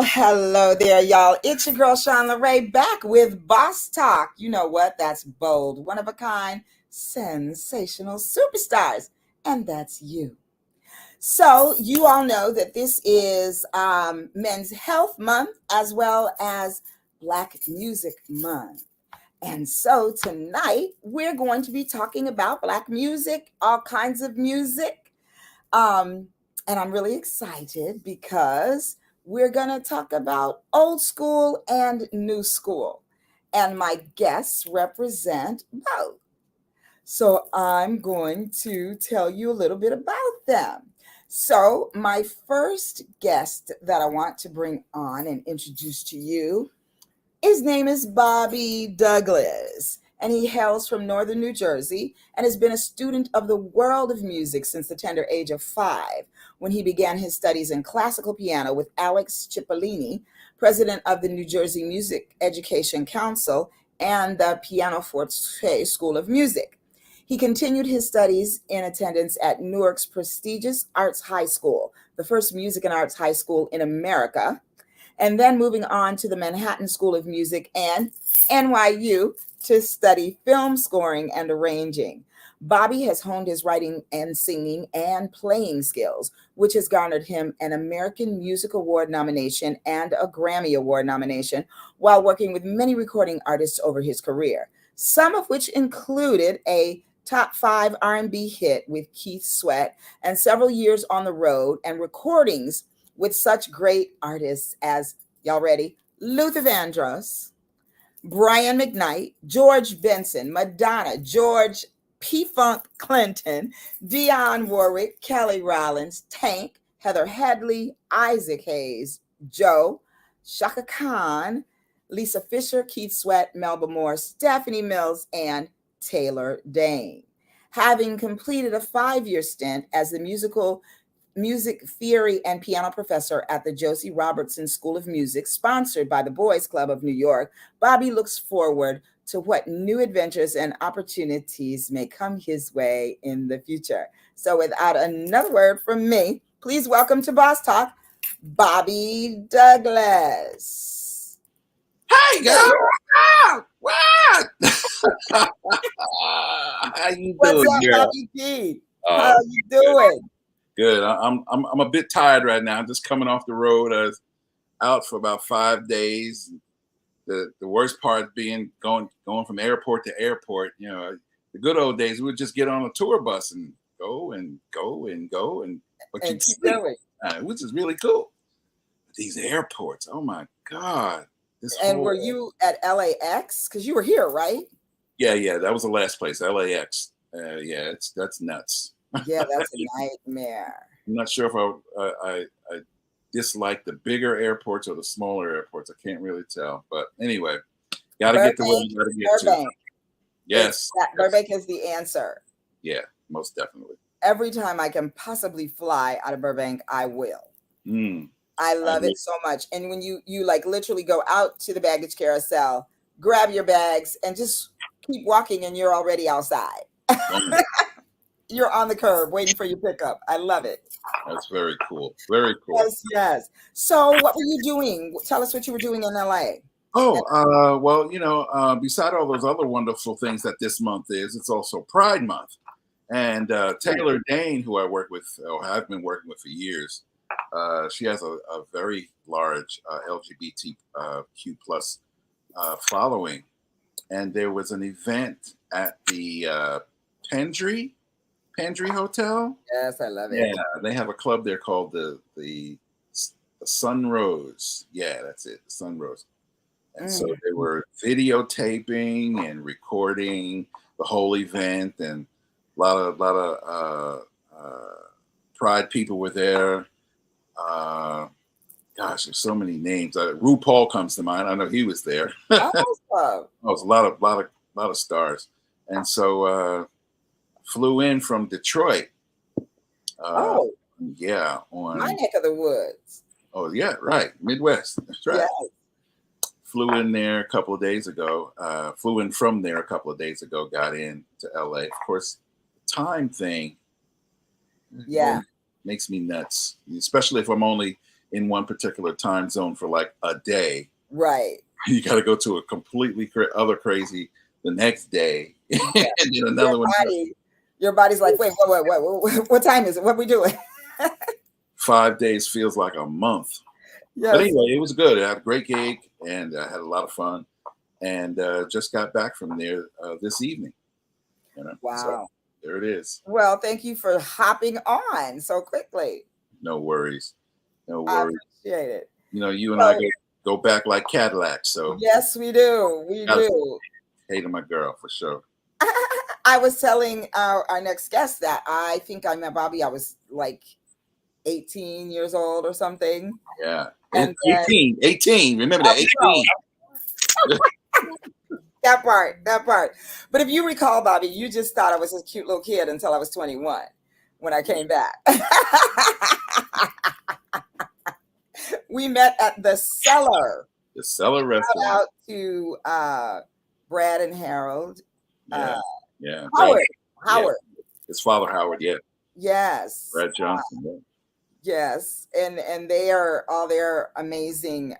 Well, hello there, y'all. It's your girl, Sean LeRae, back with Boss Talk. You know what? That's bold, one of a kind, sensational superstars. And that's you. So, you all know that this is Men's Health Month as well as Black Music Month. And so, tonight, we're going to be talking about Black music, all kinds of music. Um, and I'm really excited because we're going to talk about old school and new school. And my guests represent both. So I'm going to tell you a little bit about them. So, my first guest that I want to bring on and introduce to you, his name is Bobby Douglas, and he hails from northern New Jersey and has been a student of the world of music since the tender age of 5, when he began his studies in classical piano with Alex Cipollini, president of the New Jersey Music Education Council and the Pianoforte School of Music. He continued his studies in attendance at Newark's prestigious Arts High School, the first music and arts high school in America, and then moving on to the Manhattan School of Music and NYU to study film scoring and arranging. Bobby has honed his writing and singing and playing skills, which has garnered him an American Music Award nomination and a Grammy Award nomination while working with many recording artists over his career, some of which included a top 5 R&B hit with Keith Sweat and several years on the road and recordings with such great artists as, y'all ready, Luther Vandross, Brian McKnight, George Benson, Madonna, George P. Funk Clinton, Dionne Warwick, Kelly Rollins, Tank, Heather Headley, Isaac Hayes, Joe, Shaka Khan, Lisa Fisher, Keith Sweat, Melba Moore, Stephanie Mills, and Taylor Dane. Having completed a 5-year stint as the music theory and piano professor at the Josie Robertson School of Music, sponsored by the Boys Club of New York, Bobby looks forward to what new adventures and opportunities may come his way in the future. So without another word from me, please welcome to Boss Talk, Bobby Douglas. Hey, girl. What? How you What's doing, up, girl? Bobby G? How you doing? Good. I'm a bit tired right now. I'm just coming off the road. I was out for about 5 days. The worst part being going from airport to airport. You know, the good old days we would just get on a tour bus and go and go and go but you keep going, which is really cool. But these airports, oh my God! Were you at LAX? Because you were here, right? Yeah, that was the last place, LAX. Yeah, that's nuts. Yeah, that's a nightmare. I'm not sure if I dislike the bigger airports or the smaller airports. I can't really tell. But anyway, got to get to where you got to get to. Yes. Burbank is the answer. Yeah, most definitely. Every time I can possibly fly out of Burbank, I will. I love it so much. And when you like literally go out to the baggage carousel, grab your bags and just keep walking and you're already outside. You're on the curb waiting for your pickup. I love it. That's very cool. Very cool. Yes. So what were you doing? Tell us what you were doing in LA. Oh, well, beside all those other wonderful things that this month is, it's also Pride Month. And Taylor Dane, who I work with, or I've been working with for years, she has a very large LGBTQ plus following. And there was an event at the Pendry Hotel. Yes, I love it. Yeah, they have a club there called the Sunrose. Yeah, that's it, Sunrose. And so they were videotaping and recording the whole event, and a lot of Pride people were there. Gosh, there's so many names. RuPaul comes to mind. I know he was there. Awesome. It was a lot of stars, and so flew in from Detroit. Yeah, on my neck of the woods. Oh yeah, right, Midwest. That's right. Yes. Flew in there a couple of days ago. Flew in from there a couple of days ago. Got in to LA. Of course, the time thing. Yeah. Makes me nuts, especially if I'm only in one particular time zone for like a day. Right. You got to go to a completely other crazy the next day, and Yeah. then Your another one. your body's like, wait, what time is it? What we doing? 5 days feels like a month. But Yes. anyway, it was good. I had a great gig, and I had a lot of fun, and just got back from there this evening. So Wow. there it is. Well, thank you for hopping on so quickly. No worries, no I worries. appreciate it. You and I So, go back like Cadillacs. So yes, we do. We gotta do. hate my girl for sure. I was telling our next guest that I think I met Bobby. I was like 18 years old or something. Yeah, And then 18. Remember that, no, 18. that part. But if you recall, Bobby, you just thought I was a cute little kid until I was 21 when I came back. We met at the Cellar. The Cellar Shout Restaurant. out to Brad and Harold. Yeah, yeah. Howard. Yeah. Howard. His father, Howard. Yeah, Yes. Brad Johnson. Yeah. Yes. And they are all their amazing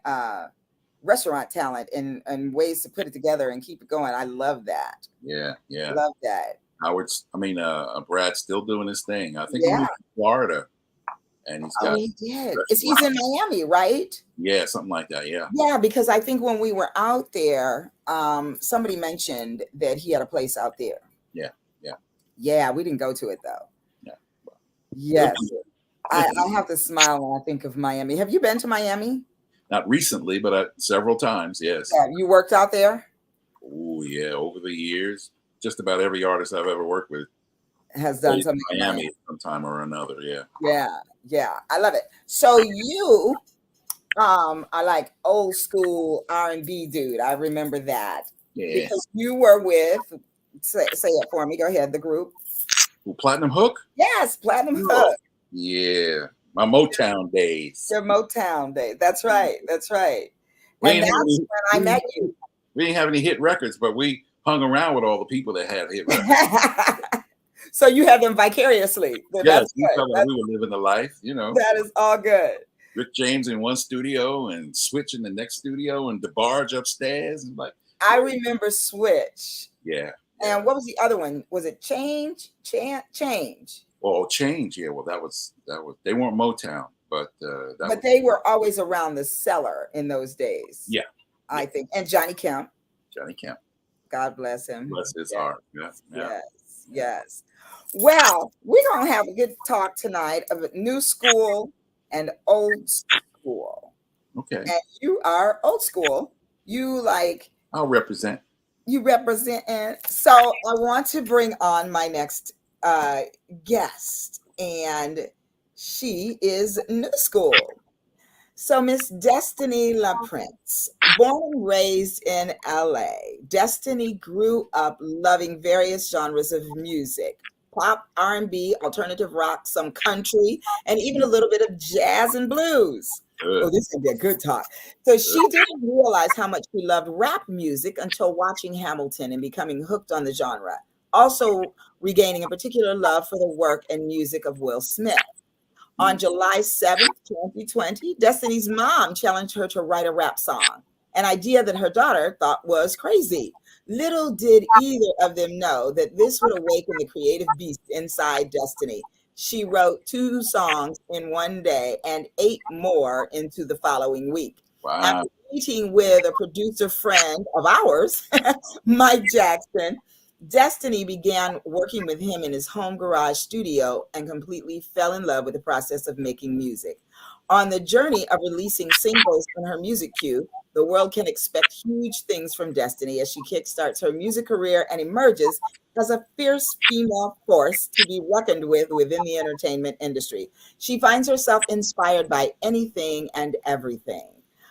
restaurant talent and ways to put it together and keep it going. I love that. Yeah, yeah. Love that. Brad's still doing his thing. I think he Yeah. moved to Florida, and he's got. Oh, he did. He's in Miami, right? Yeah, something like that. Yeah. Yeah, because I think when we were out there, somebody mentioned that he had a place out there. Yeah, yeah. Yeah, we didn't go to it though. Yeah. Yes. I have to smile when I think of Miami. Have you been to Miami? Not recently, but several times. Yes. Yeah, you worked out there? Oh yeah, over the years, just about every artist I've ever worked with Has done something in Miami sometime or another. Yeah. Yeah, I love it. So you are like old school R&B dude. I remember that. Yeah. Because you were with say it for me. Go ahead, the group. Well, Platinum Hook? Yes, Platinum Hook. Yeah. My Motown days. Your Motown days. That's right. That's right. We And that's when I met you. We didn't have any hit records, but we hung around with all the people that had hit records. So you had them vicariously. Yes, we felt like we were living the life, That is all good. Rick James in one studio and Switch in the next studio and DeBarge upstairs. And I remember Switch. Yeah. And what was the other one? Was it Change? Change. Oh, Change. Yeah. Well, that was. They weren't Motown, but they were always around the Cellar in those days. Yeah. I think. And Johnny Kemp. God bless him. Bless his heart. Yeah. Yes. Well, we're going to have a good talk tonight of new school and old school. Okay. And you are old school. I'll represent. You represent. And so I want to bring on my next guest, and she is new school. So Miss Destiny LaPrince, born and raised in LA, Destiny grew up loving various genres of music: pop, R&B, alternative rock, some country, and even a little bit of jazz and blues. Good. Oh, this is going to be a good talk. So she didn't realize how much she loved rap music until watching Hamilton and becoming hooked on the genre. Also regaining a particular love for the work and music of Will Smith. On July 7th, 2020, Destiny's mom challenged her to write a rap song, an idea that her daughter thought was crazy. Little did either of them know that this would awaken the creative beast inside Destiny. She wrote 2 songs in one day and 8 more into the following week. Wow. After meeting with a producer friend of ours, Mike Jackson, Destiny began working with him in his home garage studio and completely fell in love with the process of making music. On the journey of releasing singles from her music queue, the world can expect huge things from Destiny as she kickstarts her music career and emerges as a fierce female force to be reckoned with within the entertainment industry. She finds herself inspired by anything and everything.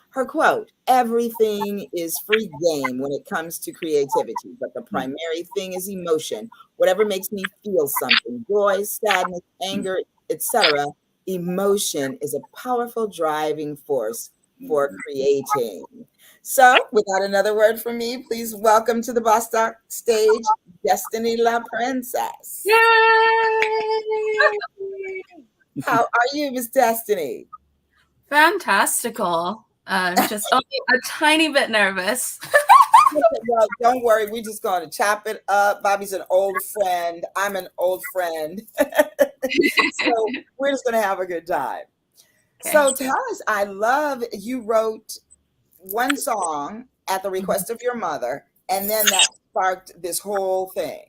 Her quote, "Everything is free game when it comes to creativity, but the primary thing is emotion. Whatever makes me feel something, joy, sadness, anger, etc. Emotion is a powerful driving force for creating." So, without another word from me, please welcome to the Boss Talk stage, Destiny LaPrincess. Yay! How are you, Miss Destiny? Fantastical. Just only a tiny bit nervous. Well, don't worry. We're just going to chop it up. Bobby's an old friend. I'm an old friend. So we're just going to have a good time. Okay. So tell us, I love you wrote one song at the request of your mother, and then that sparked this whole thing.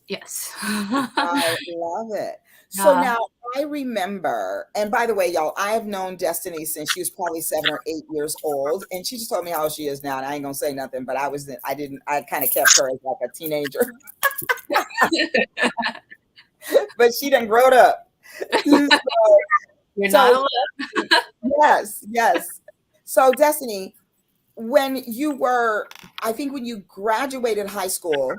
Yes. I love it. So Yeah. now I remember, and by the way, y'all, I have known Destiny since she was probably 7 or 8 years old, and she just told me how old she is now, and I ain't gonna say nothing, but I kind of kept her as like a teenager, but she done growed up. So, You're not so alone. yes, yes. So Destiny, when you were, I think when you graduated high school,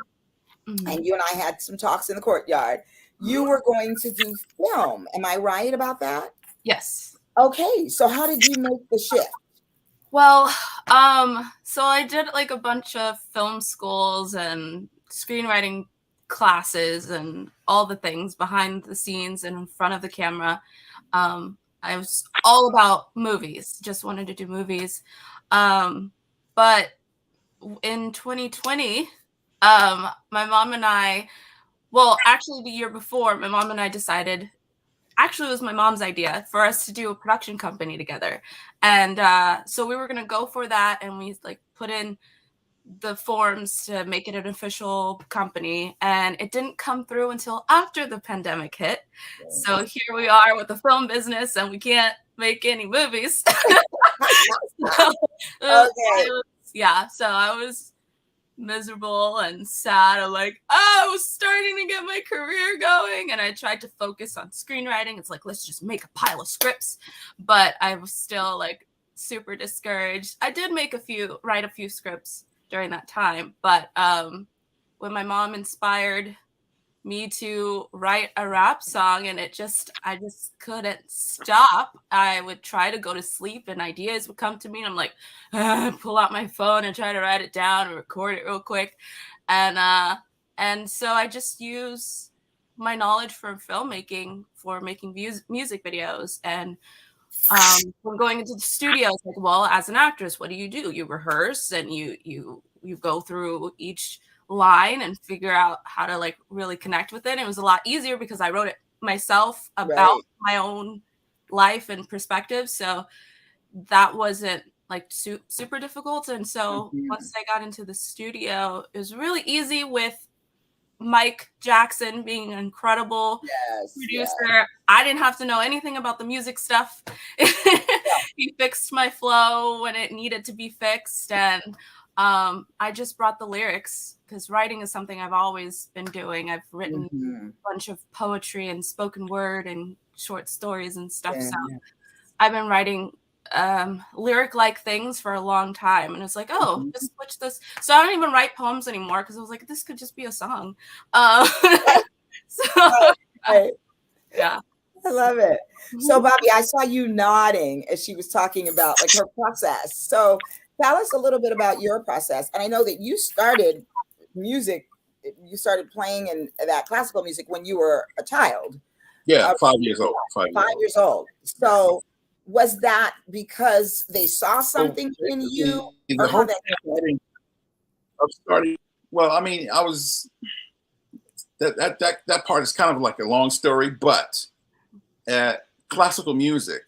and you and I had some talks in the courtyard, you were going to do film. Am I right about that? Yes. Okay, so how did you make the shift? Well, so I did like a bunch of film schools and screenwriting classes and all the things behind the scenes and in front of the camera. I was all about movies, just wanted to do movies. But in 2020, my mom and I, well, actually the year before, my mom and I decided, actually it was my mom's idea for us to do a production company together. And so we were going to go for that, and we like put in the forms to make it an official company, and it didn't come through until after the pandemic hit. So here we are with the film business, and we can't make any movies. So, Okay. yeah, so I was miserable and sad. I'm like, oh, I was starting to get my career going, and I tried to focus on screenwriting. It's like, let's just make a pile of scripts, but I was still like super discouraged. I did write a few scripts during that time, but when my mom inspired me to write a rap song, and I just couldn't stop. I would try to go to sleep and ideas would come to me, and I'm like, pull out my phone and try to write it down and record it real quick. And so I just use my knowledge from filmmaking for making music videos. And when going into the studio, it's like, well, as an actress, what do? You rehearse, and you go through each line and figure out how to like really connect with it. And it was a lot easier because I wrote it myself about my own life and perspective. So that wasn't like super difficult. And so once I got into the studio, it was really easy with Mike Jackson being an incredible producer. I didn't have to know anything about the music stuff. He fixed my flow when it needed to be fixed. And I just brought the lyrics, because writing is something I've always been doing. I've written a bunch of poetry and spoken word and short stories and stuff. So I've been writing lyric-like things for a long time, and it's like, oh, just switch this. So I don't even write poems anymore, because I was like, this could just be a song. Yeah. I love it. So Bobby, I saw you nodding as she was talking about like her process. So tell us a little bit about your process. And I know that you started music, you started playing in that classical music when you were a child. Yeah, 5 years old. 5 years old. So was that because they saw something in you, or how that starting? Well, I mean, I was that part is kind of like a long story, but classical music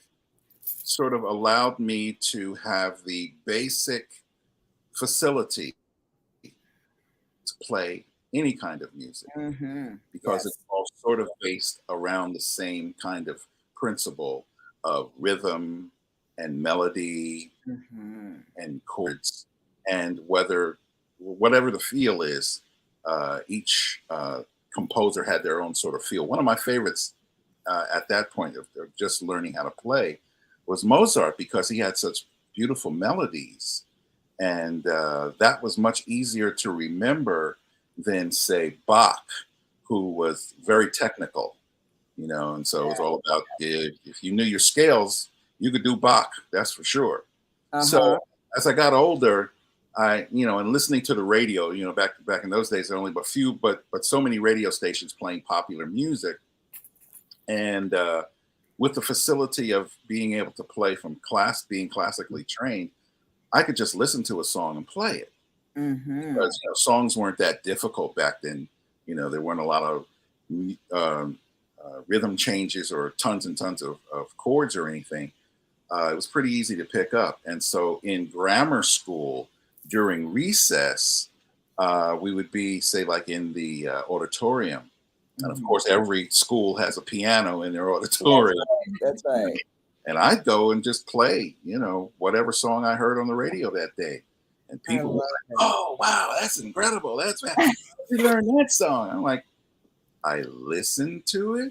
sort of allowed me to have the basic facility to play any kind of music, because it's all sort of based around the same kind of principle of rhythm and melody and chords, and whatever the feel is, each composer had their own sort of feel. One of my favorites at that point of just learning how to play was Mozart, because he had such beautiful melodies, and that was much easier to remember than, say, Bach, who was very technical, and so it was all about, if you knew your scales, you could do Bach, that's for sure. So as I got older, and listening to the radio, back in those days, there were only a few, but so many radio stations playing popular music. And with the facility of being able to play from being classically trained, I could just listen to a song and play it. Mm-hmm. Because songs weren't that difficult back then. There weren't a lot of rhythm changes or tons and tons of chords or anything. It was pretty easy to pick up. And so in grammar school during recess, we would be, say, like in the auditorium. And of course, every school has a piano in their auditorium. That's right. And I'd go and just play, whatever song I heard on the radio that day. And people were like, "Oh, wow, that's incredible. How did you learn that song?" I'm like, I listened to it.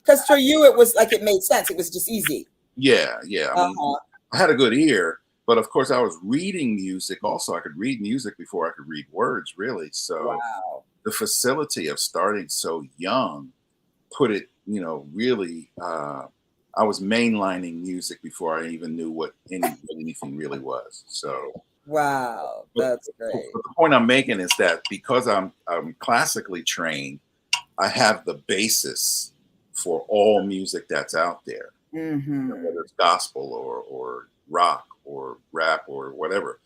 Because for you, it was like it made sense. It was just easy. Yeah. I mean, I had a good ear, but of course, I was reading music. Also, I could read music before I could read words, really. So the facility of starting so young put it, really. I was mainlining music before I even knew what anything really was. So wow, that's great. The point I'm making is that because I'm classically trained, I have the basis for all music that's out there, whether it's gospel or rock or rap or whatever.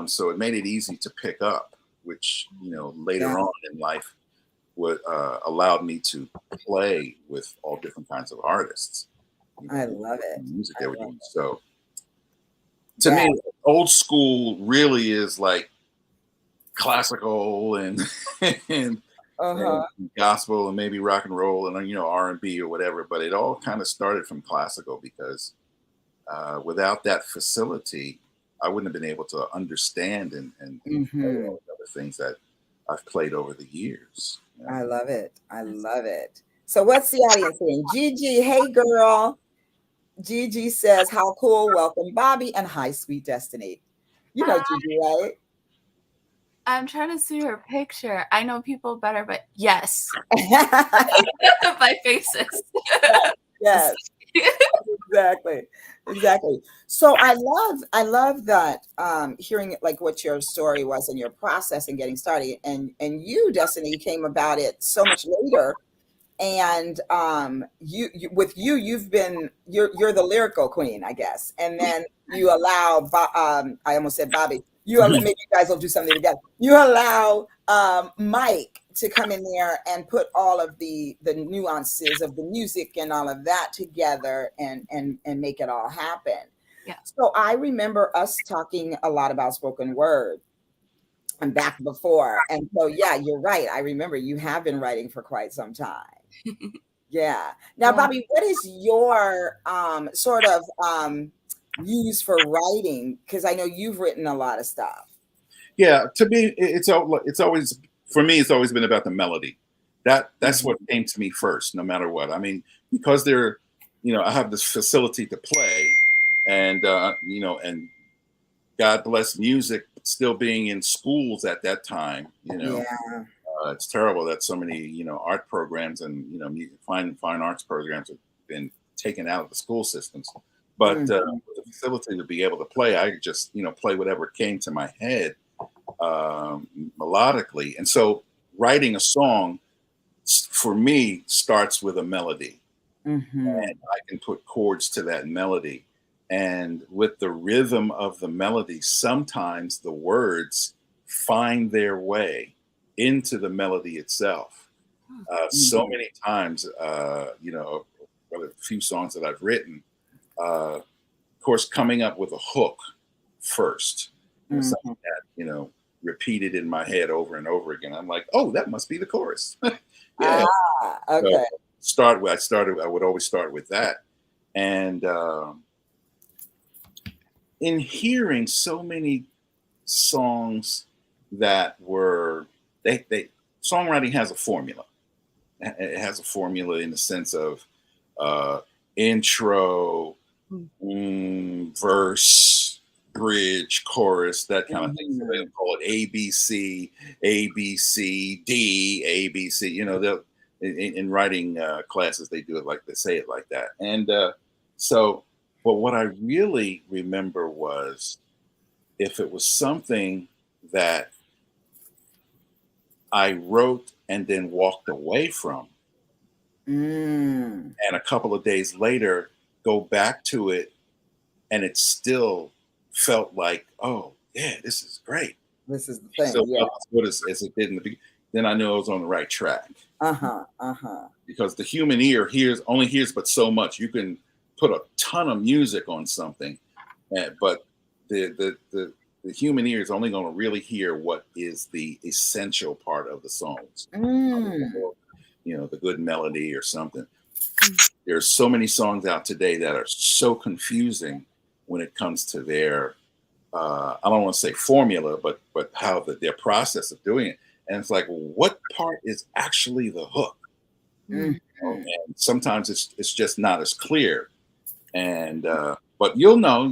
So it made it easy to pick up, which later on in life would allowed me to play with all different kinds of artists. I love it. Music they were doing. So to me, old school really is like classical and and gospel and maybe rock and roll and R&B or whatever. But it all kind of started from classical because without that facility, I wouldn't have been able to understand and play all the other things that I've played over the years. I love it. I love it. So what's the audience saying? Gigi, hey girl. Gigi says, how cool, welcome Bobby, and hi, sweet Destiny. You know Gigi, right? I'm trying to see her picture. I know people better, but yes. By faces. Yes. Exactly. So I love that hearing it, like what your story was and your process and getting started. And you, Destiny, came about it so much later. And you've been you're the lyrical queen, I guess. And then you allow I almost said Bobby. Maybe you guys will do something together. You allow Mike to come in there and put all of the nuances of the music and all of that together and make it all happen. Yeah. So I remember us talking a lot about spoken word and back before. And so yeah, you're right. I remember you have been writing for quite some time. Yeah. Now, Bobby, what is your sort of use for writing? Because I know you've written a lot of stuff. Yeah, to me, it's always for me. It's always been about the melody. That's what came to me first, no matter what. I mean, because I have this facility to play, and and God bless music still being in schools at that time. It's terrible that so many art programs and fine arts programs have been taken out of the school systems. But with the facility to be able to play, I could just play whatever came to my head melodically. And so writing a song for me starts with a melody, and I can put chords to that melody. And with the rhythm of the melody, sometimes the words find their way into the melody itself. So many times, a few songs that I've written, of course, coming up with a hook first, something that, repeated in my head over and over again. I'm like, oh, that must be the chorus. Yeah. Okay. So I would always start with that. And in hearing so many songs that were, songwriting has a formula. It has a formula in the sense of intro, verse, bridge, chorus, that kind of thing. So they call it ABC, ABC, D, ABC. They'll in writing classes they do it like they say it like that. And but what I really remember was if it was something that I wrote and then walked away from, Mm. And a couple of days later, go back to it, and it still felt like, oh yeah, this is great. This is the It thing. still Yeah. felt as good as it did in the beginning. Then I knew I was on the right track. Uh-huh. Uh-huh. Because the human ear only hears but so much. You can put a ton of music on something, but the human ear is only going to really hear what is the essential part of the songs. Mm. The good melody or something. There's so many songs out today that are so confusing when it comes to their I don't want to say formula, but how their process of doing it. And it's like, what part is actually the hook? Mm. And sometimes it's just not as clear. And but you'll know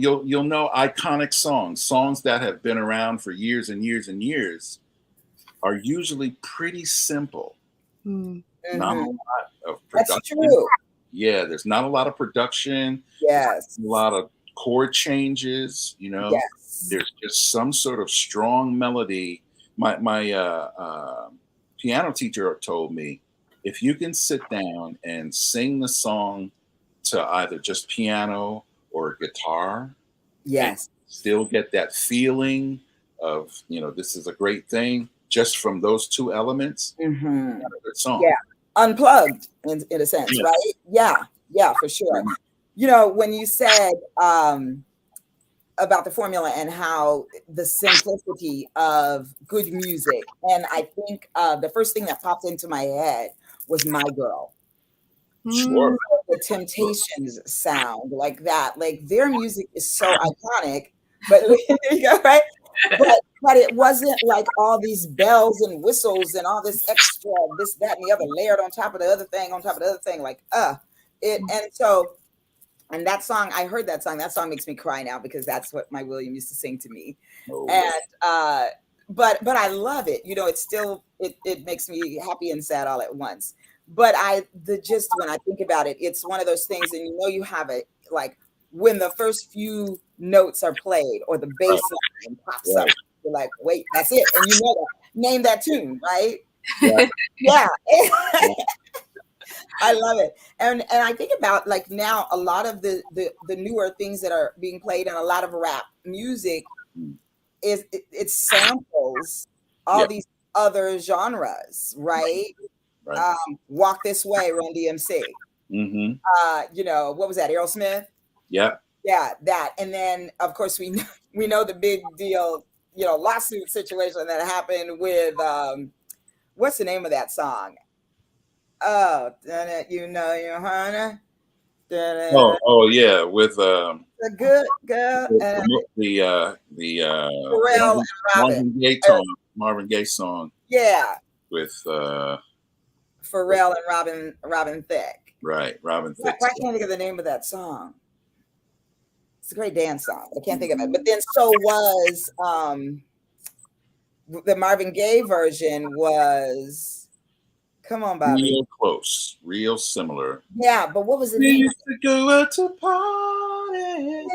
iconic songs that have been around for years and years and years are usually pretty simple. Mm. Not a Mhm. lot of That's production. true. Yeah, there's not a lot of production. Yes. A lot of chord changes. Yes. There's just some sort of strong melody. My piano teacher told me, if you can sit down and sing the song to either just piano or guitar and Yes. still get that feeling of, this is a great thing just from those two elements, Mm-hmm. a good song. Yeah. Unplugged in a sense, Yes. right? Yeah. Yeah, for sure. When you said about the formula and how the simplicity of good music, and I think the first thing that popped into my head was My Girl. Sure. The Temptations sound like that. Like their music is so iconic, but right? But it wasn't like all these bells and whistles and all this extra, this, that, and the other layered on top of the other thing, on top of the other thing. Like, it. And so, and that song, I heard that song. That song makes me cry now because that's what my William used to sing to me. Oh, And but I love it. It's still it makes me happy and sad all at once. But just when I think about it, it's one of those things, and you have it like when the first few notes are played or the bass line pops up, you're like, wait, that's it, and name that tune, right? Yeah. I love it. And I think about like now a lot of the newer things that are being played and a lot of rap music it's samples all these other genres, right? Right. Walk This Way, Run DMC. Mm-hmm. What was that? Aerosmith? Yeah. Yeah, that. And then of course we know the big deal, lawsuit situation that happened with what's the name of that song? Oh, dun it, your honor. Oh yeah, with The good girl the Pharrell and Robin. Marvin Gaye song Yeah, with Pharrell and Robin Thicke. Robin Thicke. Why can't I think of the name of that song? It's a great dance song. I can't think of it. But then so was the Marvin Gaye version was, come on, Bobby. Real close, real similar. Yeah, but what was the We name? used to go out to party.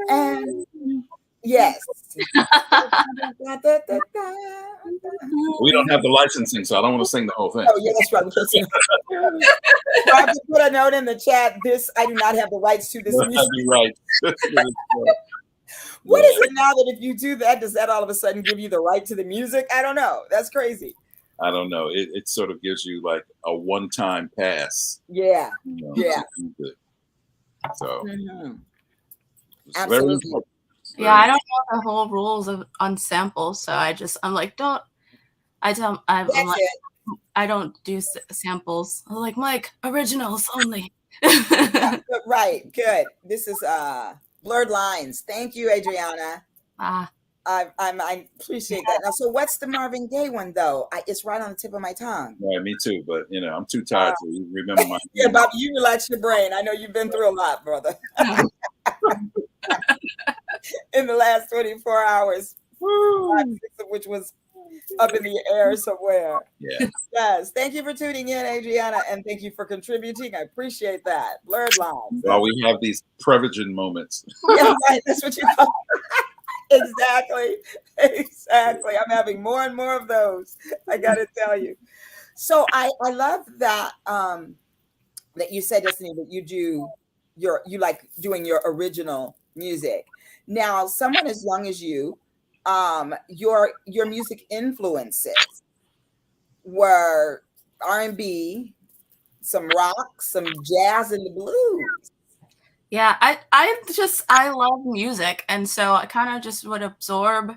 And yes. We don't have the licensing, so I don't want to sing the whole thing. Oh, yeah, that's right. Roger put a note in the chat. I do not have the rights to this music. You're right. What is it now that if you do that, does that all of a sudden give you the right to the music? I don't know. That's crazy. I don't know. It sort of gives you like a one-time pass. Yeah. Yeah. So absolutely. Yeah, I don't know the whole rules on samples, so I'm like, I don't do samples. I'm like, Mike, originals only. Yeah, right. Good. This is Blurred Lines. Thank you, Adriana. I appreciate that. Now, so what's the Marvin Gaye one though? It's right on the tip of my tongue. Yeah, me too. But I'm too tired to remember my. Yeah, Bobby, you relax your brain. I know you've been through a lot, brother. In the last 24 hours, 5, 6 of which was up in the air somewhere. Yeah. Yes. Thank you for tuning in, Adriana, and thank you for contributing. I appreciate that. Blurred Lines. Well, we have these Prevagen moments. Yeah, right. That's what you call it. Exactly. I'm having more and more of those. I got to tell you. So I love that that you said, Destiny, that you like doing your original music. Now, someone as young as you, your music influences were R&B, some rock, some jazz, and the blues. Yeah, I love music, and so I kind of just would absorb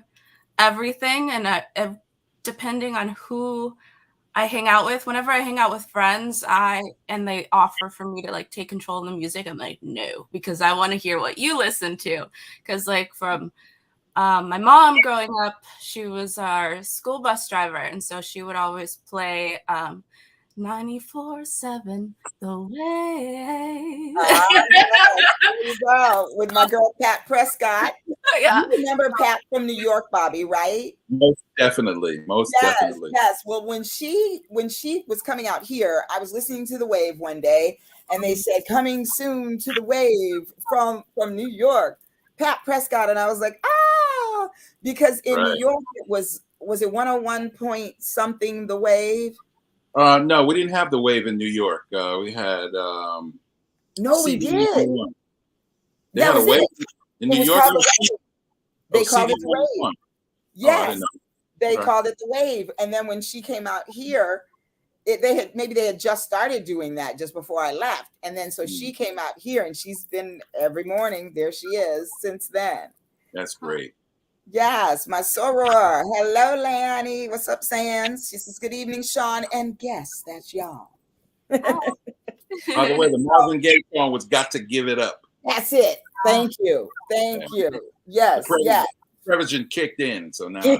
everything, and depending on who I hang out with, whenever I hang out with friends, and they offer for me to like take control of the music, I'm like, no, because I want to hear what you listen to. Because like from my mom growing up, she was our school bus driver, and so she would always play 94.7 The Wave. There you go. With my girl Pat Prescott. Yeah. You remember Pat from New York, Bobby, right? Most definitely. Most definitely. Yes. Well, when she was coming out here, I was listening to The Wave one day, and they said coming soon to The Wave from New York, Pat Prescott, and I was like, ah, because in New York it was it 101 point something The Wave? No, we didn't have The Wave in New York. We had No, we did. They had a Wave in New York. They called it The Wave. Yes, they Right. called it The Wave. And then when she came out here, they had just started doing that just before I left. And then so she came out here, and she's been every morning. There she is since then. That's great. Yes, my soror. Hello, Leonie. What's up, Sans? She says, good evening, Sean. And guess that's y'all. By the way, the Marvin Gaye song was "Got to Give It Up." That's it. Thank you. Thank you. Yes, yes. Prevision kicked in, so now I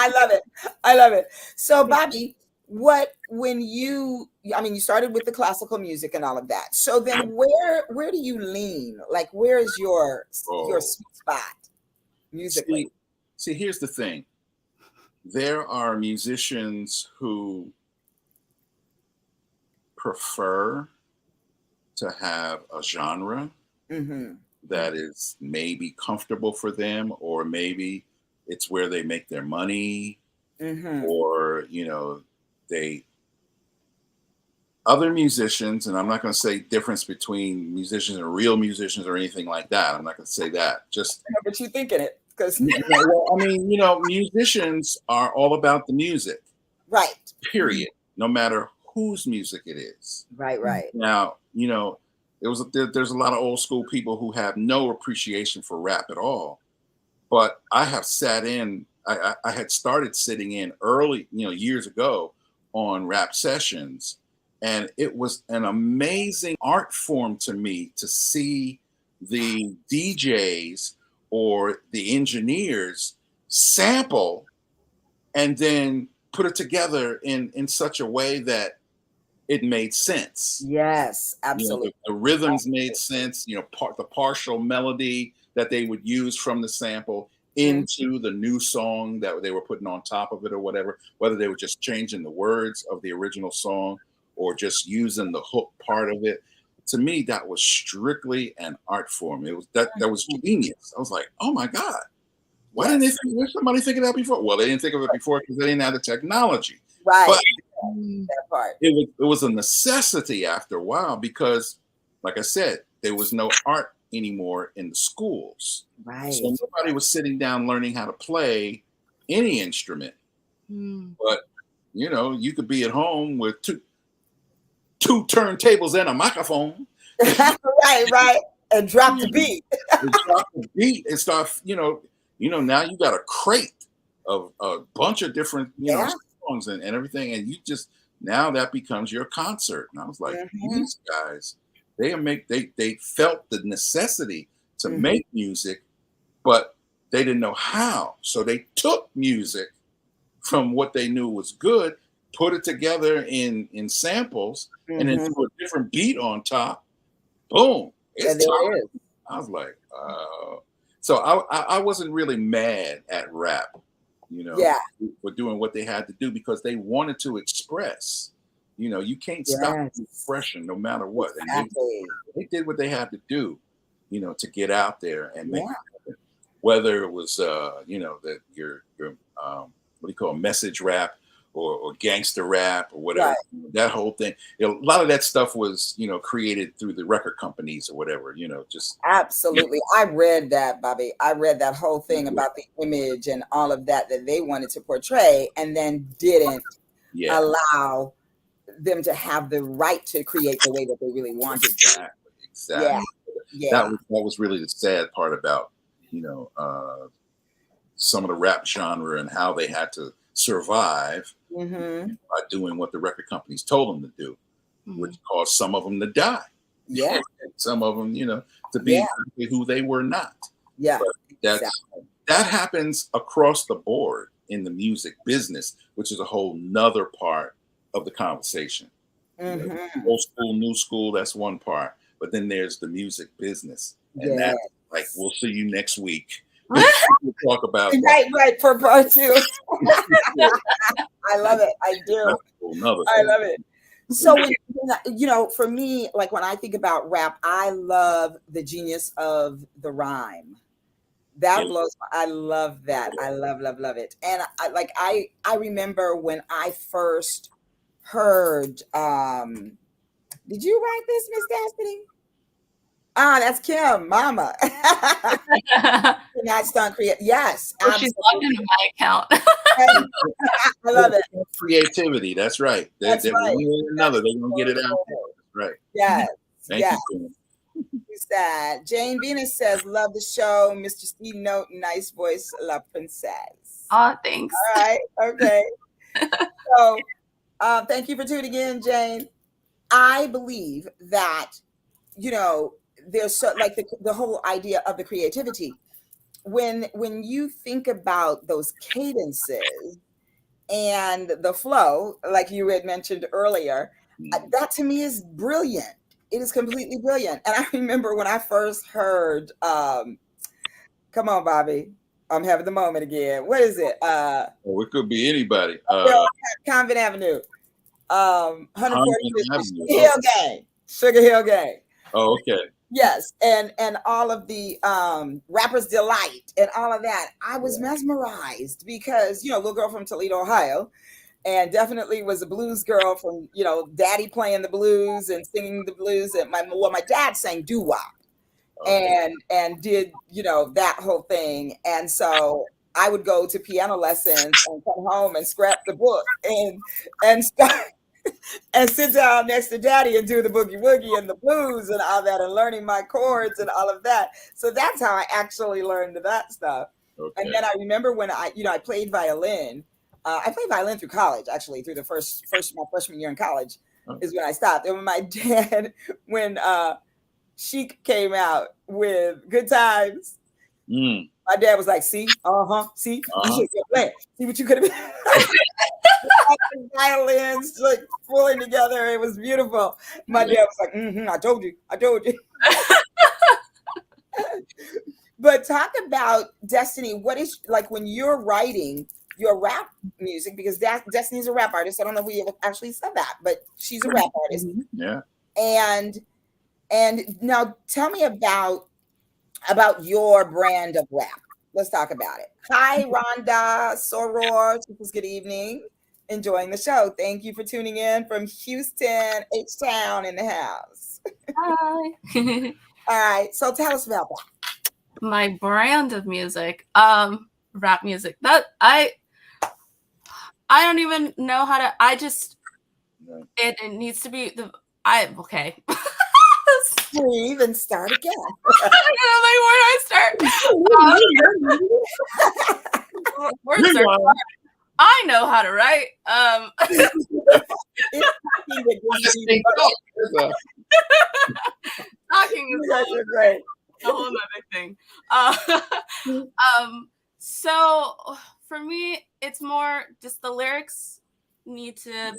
love it. I love it. So, Bobby, you started with the classical music and all of that. So then where do you lean? Like, where is your sweet spot musically? See, here's the thing. There are musicians who prefer to have a genre that is maybe comfortable for them, or maybe it's where they make their money, or other musicians, and I'm not going to say difference between musicians and real musicians or anything like that. I'm not going to say that. Just but you thinking it, because musicians are all about the music, right? Period. No matter whose music it is. Right. Now, there's a lot of old school people who have no appreciation for rap at all. But I have sat in. I had started sitting in early, years ago, on rap sessions, and it was an amazing art form to me to see the DJs or the engineers sample and then put it together in such a way that it made sense. Yes, absolutely. The rhythms made sense. The partial melody that they would use from the sample into the new song that they were putting on top of it, or whatever. Whether they were just changing the words of the original song or just using the hook part of it. To me, that was strictly an art form. It was that was genius. I was like, oh my God. Why didn't somebody think of that before? Well, they didn't think of it before because they didn't have the technology. Right. But that part. It was a necessity after a while because, like I said, there was no art anymore in the schools. Right. So nobody was sitting down learning how to play any instrument. But you could be at home with two turntables and a microphone. right. And drop the beat. And start, now you got a crate of a bunch of different, songs and everything. And you just, now that becomes your concert. And I was like, these guys, they felt the necessity to make music, but they didn't know how. So they took music from what they knew was good, put it together in samples, and then threw a different beat on top. Boom. It's time. I was like, so I wasn't really mad at rap, for doing what they had to do because they wanted to express. You can't stop the expression no matter what. Exactly. And they did what they had to do, to get out there and make it happen. Whether it was, that your what do you call message rap, or gangster rap or whatever. Right. That whole thing. A lot of that stuff was, created through the record companies or whatever. Just Absolutely. I read that, Bobby. I read that whole thing about the image and all of that they wanted to portray, and then didn't yeah, allow them to have the right to create the way that they really wanted to. exactly. Yeah. Yeah. That was really the sad part about some of the rap genre and how they had to survive Mm-hmm. by doing what the record companies told them to do, which caused some of them to die. Yeah. Some of them, to be exactly who they were not. Yeah. But that happens across the board in the music business, which is a whole nother part of the conversation. Mm-hmm. Old school, new school, that's one part. But then there's the music business. And that's like, we'll see you next week. We'll talk about right, for part 2. I love it. I do. I love it. So for me, like when I think about rap, I love the genius of the rhyme. That blows. I love that. I love it. And I remember when I first heard. Did you write this, Miss Destiny? That's Kim, Mama. Not stunt create. Yes, well, she's logged into my account. I love it. Creativity. That's right. That's right. Another. They're gonna get it out. Right. Yes. Thank you. Who's that? Jane Venus says, "Love the show, Mr. Steve Note, nice voice, La Princess." Oh, thanks. All right. Okay. So, thank you for tuning in, Jane. I believe that there's like the whole idea of the creativity. When you think about those cadences and the flow, like you had mentioned earlier, that to me is brilliant. It is completely brilliant. And I remember when I first heard, come on, Bobby, I'm having the moment again. What is it? It could be anybody. Convent Avenue, 140th Hill Gang, Sugar Hill Gang. Oh, okay. Yes, and all of the Rapper's Delight and all of that. I was mesmerized because little girl from Toledo, Ohio, and definitely was a blues girl from daddy playing the blues and singing the blues, and my dad sang doo-wop and did that whole thing, and so I would go to piano lessons and come home and scrap the book and start and sit down next to daddy and do the boogie woogie and the blues and all that and learning my chords and all of that. So that's how I actually learned that stuff. Okay. And then I remember when I played violin. I played violin through college, actually, through the first my freshman year in college is when I stopped. And when my dad, when Chic came out with Good Times, my dad was like, see, see, you should have played. See what you could have been. Violins like pulling together. It was beautiful. My dad was like, I told you. But talk about Destiny. What is like when you're writing your rap music, because Destiny's a rap artist. I don't know if we actually said that, but she's a rap artist. Yeah. And now tell me about your brand of rap. Let's talk about it. Hi, Rhonda, Soror. Good evening. Enjoying the show. Thank you for tuning in from Houston, H-Town in the house. Hi. All right. So tell us about that. My brand of music, rap music. That I don't even know how to. I just it needs to be okay. Breathe and start again. I don't know, like, where do I start? I know how to write. Talking is great. A whole other thing. So for me, it's more just the lyrics need to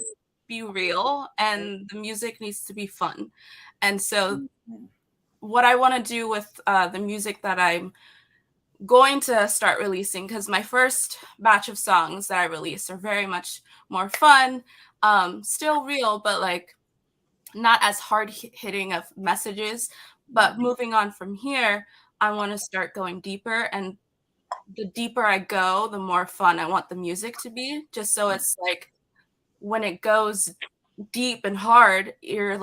be real and the music needs to be fun. And so what I want to do with the music that I'm going to start releasing, because my first batch of songs that I released are very much more fun, still real, but like not as hard hitting of messages. But moving on from here, I want to start going deeper, and the deeper I go, the more fun I want the music to be, just so it's like when it goes deep and hard, you're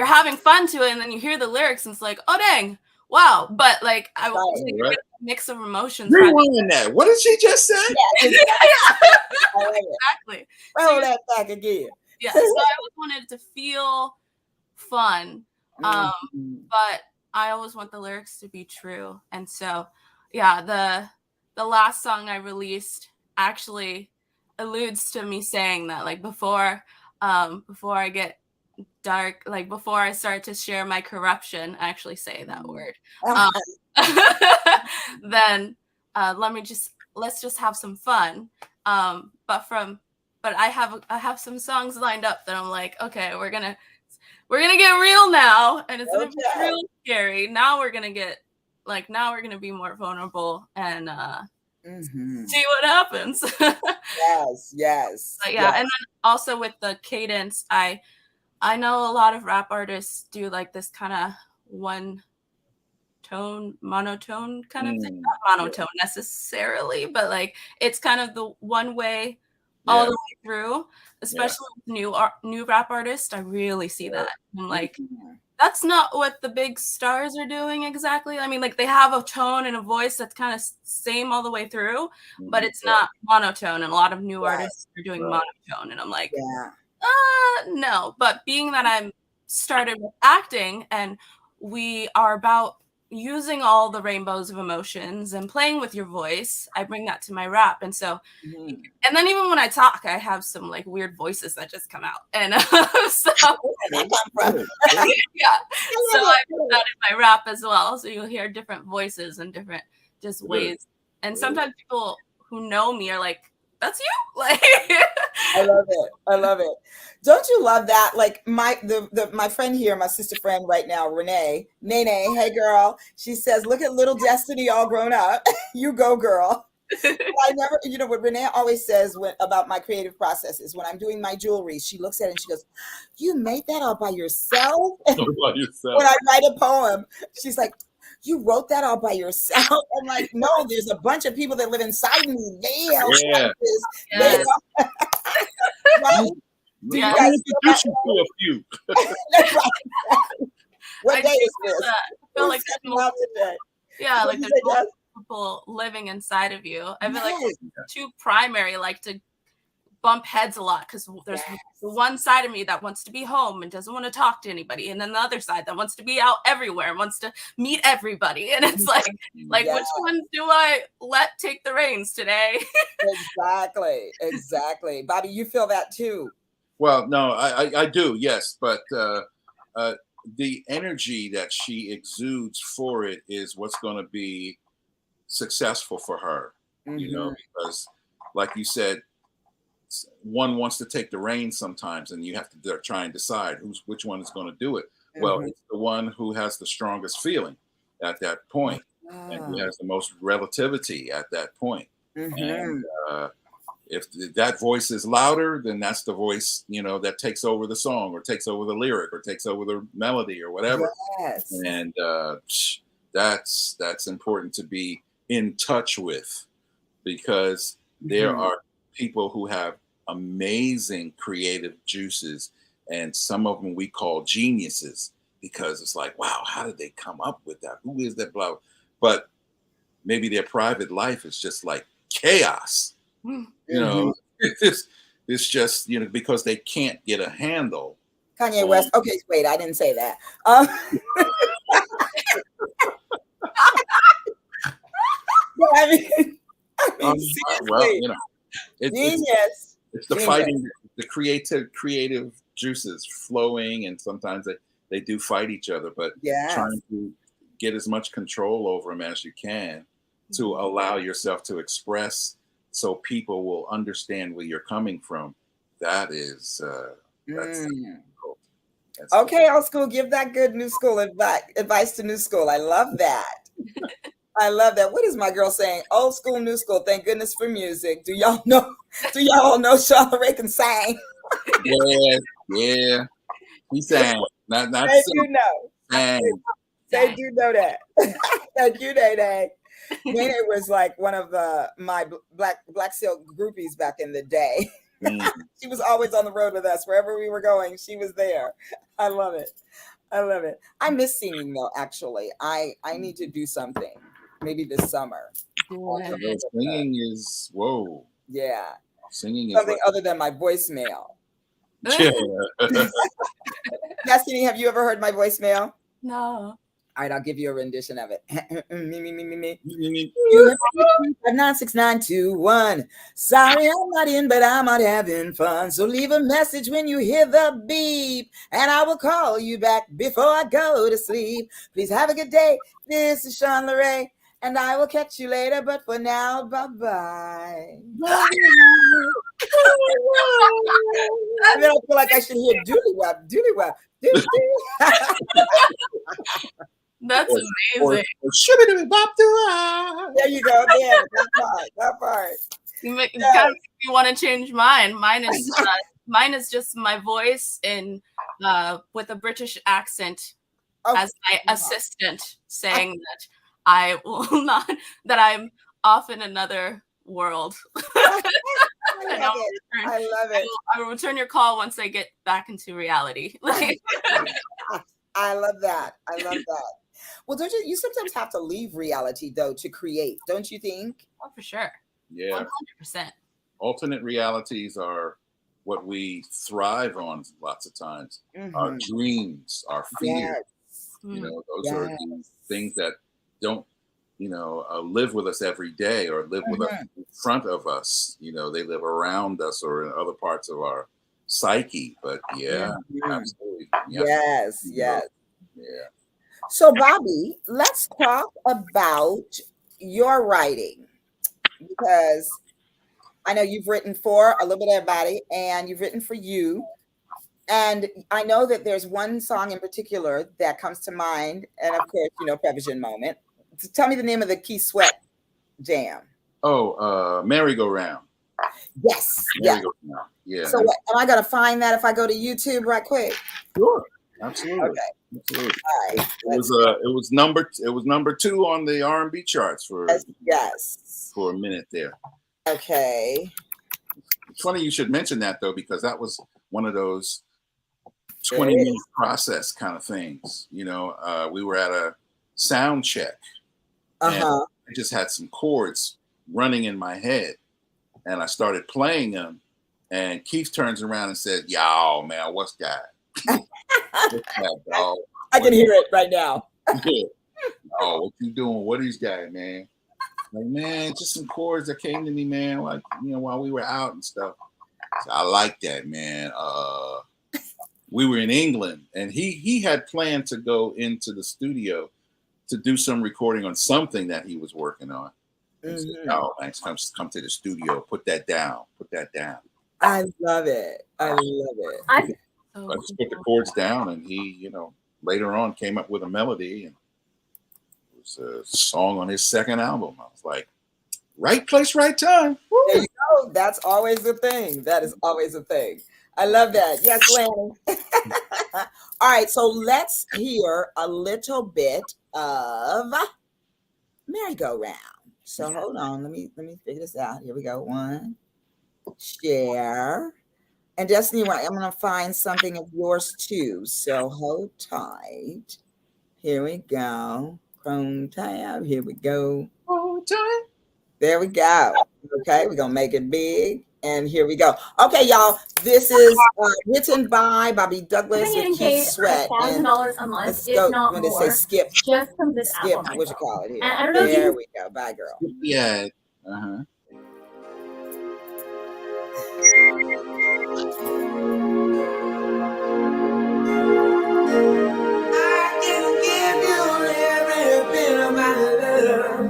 having fun to it, and then you hear the lyrics and it's like, oh dang, wow. But like I was Right. a mix of emotions. Rewind that. What did she just say? Yeah, exactly. I love it. Exactly. Roll that back again. Yeah. So I always wanted to feel fun. But I always want the lyrics to be true. And so yeah, the last song I released actually alludes to me saying that, like, before I get dark, like before I start to share my corruption, I actually say that word. Then let's just have some fun. But I have some songs lined up that I'm like, okay, we're gonna get real now, and it's gonna be real scary. Now we're gonna be more vulnerable and see what happens. Yes. But yeah, and then also with the cadence, I know a lot of rap artists do like this kind of one tone, monotone kind of thing. Not monotone necessarily, but like it's kind of the one way all the way through, especially with new rap artists. I really see that. I'm like, that's not what the big stars are doing exactly. I mean, like they have a tone and a voice that's kind of same all the way through, but it's not monotone. And a lot of new artists are doing monotone, and I'm like, no. But being that I'm started with acting, and we are about using all the rainbows of emotions and playing with your voice, I bring that to my rap. And so, and then even when I talk, I have some like weird voices that just come out. And so, yeah, so I put that in my rap as well. So you'll hear different voices and different just ways. And sometimes people who know me are like, that's you. Like, I love it. Don't you love that? Like my friend here, my sister friend right now, Renee, Nene, hey girl. She says, look at little Destiny all grown up. You go, girl. I never, what Renee always says about my creative processes, when I'm doing my jewelry, she looks at it and she goes, you made that all by yourself? By yourself. When I write a poem, she's like, you wrote that all by yourself? I'm like, no, there's a bunch of people that live inside me. They help this. Yes. Right? Do you guys introduce you to a few? That's right. What day is this? I feel like today? Yeah, like there's multiple people living inside of you. I feel like two primary like to bump heads a lot, because there's the one side of me that wants to be home and doesn't want to talk to anybody, and then the other side that wants to be out everywhere and wants to meet everybody. And it's like which one do I let take the reins today? Exactly. Bobby, you feel that too? Well, no, I do, yes, but the energy that she exudes for it is what's going to be successful for her, because like you said, one wants to take the reins sometimes, and you have to try and decide which one is going to do it. Well, it's the one who has the strongest feeling at that point, and who has the most relativity at that point. And if that voice is louder, then that's the voice, that takes over the song, or takes over the lyric, or takes over the melody, or whatever. And that's important to be in touch with, because there are people who have amazing creative juices, and some of them we call geniuses, because it's like, wow, how did they come up with that? Who is that? Blah. But maybe their private life is just like chaos. It's just, because they can't get a handle. Kanye West. Okay, wait, I didn't say that. Well, it's the fighting, the creative juices flowing, and sometimes they do fight each other, but trying to get as much control over them as you can to allow yourself to express, so people will understand where you're coming from. That is that's difficult. Okay, old school, give that good new school advice to new school. I love that. I love that. What is my girl saying? Old school, new school. Thank goodness for music. Do y'all all know Charlotte Ray can sing? Yeah. He sang. Not they sing. do know. They do know that. Thank you, Nene. Nene was like one of my Black Silk groupies back in the day. She was always on the road with us. Wherever we were going, she was there. I love it. I love it. I miss singing though, actually. I need to do something. Maybe this summer. Singing is whoa. Yeah. Singing is something other than my voicemail. Yeah. Destiny, have you ever heard my voicemail? No. All right, I'll give you a rendition of it. Me. 96921. Sorry, I'm not in, but I'm out having fun. So leave a message when you hear the beep, and I will call you back before I go to sleep. Please have a good day. This is Sean LeRae, and I will catch you later. But for now, bye-bye. And then I feel like I should hear dooley wop, dooley wop. That's amazing. There you go. There, that part. You kind of make me want to change mine. Mine is just my voice in with a British accent as my assistant, saying that I will not, that I'm off in another world. I love it. I will return your call once I get back into reality. I love that. I love that. Well, don't you sometimes have to leave reality though to create, don't you think? Oh, for sure. Yeah. 100%. Alternate realities are what we thrive on lots of times. Mm-hmm. Our dreams, our fears. Yes. You know, those are the things that don't, live with us every day or live with us in front of us. You know, they live around us or in other parts of our psyche. But absolutely. Yes. Yeah. So, Bobby, let's talk about your writing, because I know you've written for a little bit of everybody, and you've written for you. And I know that there's one song in particular that comes to mind, and of course, Prevision Moment. So tell me the name of the Keith Sweat jam. Oh, Merry-Go-Round. Yes. Merry-Go-Round. Yeah. So what, am I going to find that if I go to YouTube right quick? Sure. Absolutely. Okay. Absolutely. All right. It was number 2 on the R&B charts for a minute there. Okay. It's funny you should mention that though, because that was one of those 20-minute process kind of things. We were at a sound check. And I just had some chords running in my head, and I started playing them. And Keith turns around and said, "Yo, man, what's that?" Dog? I can hear it right now. Oh, what you doing? What is that, man? Like, man, just some chords that came to me, man. Like, while we were out and stuff. So I like that, man. We were in England, and he had planned to go into the studio to do some recording on something that he was working on. And said, "Oh, man, come to the studio. Put that down. I love it. I just put the chords down, and he, later on came up with a melody, and it was a song on his second album. I was like, right place, right time. Woo. There you go. That's always a thing. That is always a thing. I love that. Yes, Lanny. All right, so let's hear a little bit of Merry-Go-Round. So hold on, let me figure this out. Here we go. 1, share. And Destiny, I'm going to find something of yours too. So hold tight. Here we go. Chrome tab. Here we go. Hold tight. There we go. Okay, we're going to make it big. And here we go. Okay, y'all. This is written by Bobby Douglas and Keith Sweat. $1,000 a month, let's if go. not When they more, say skip, just from this album. what you call it here. And I don't know there we go. Bye, girl. Yeah. I can give you every bit of my love.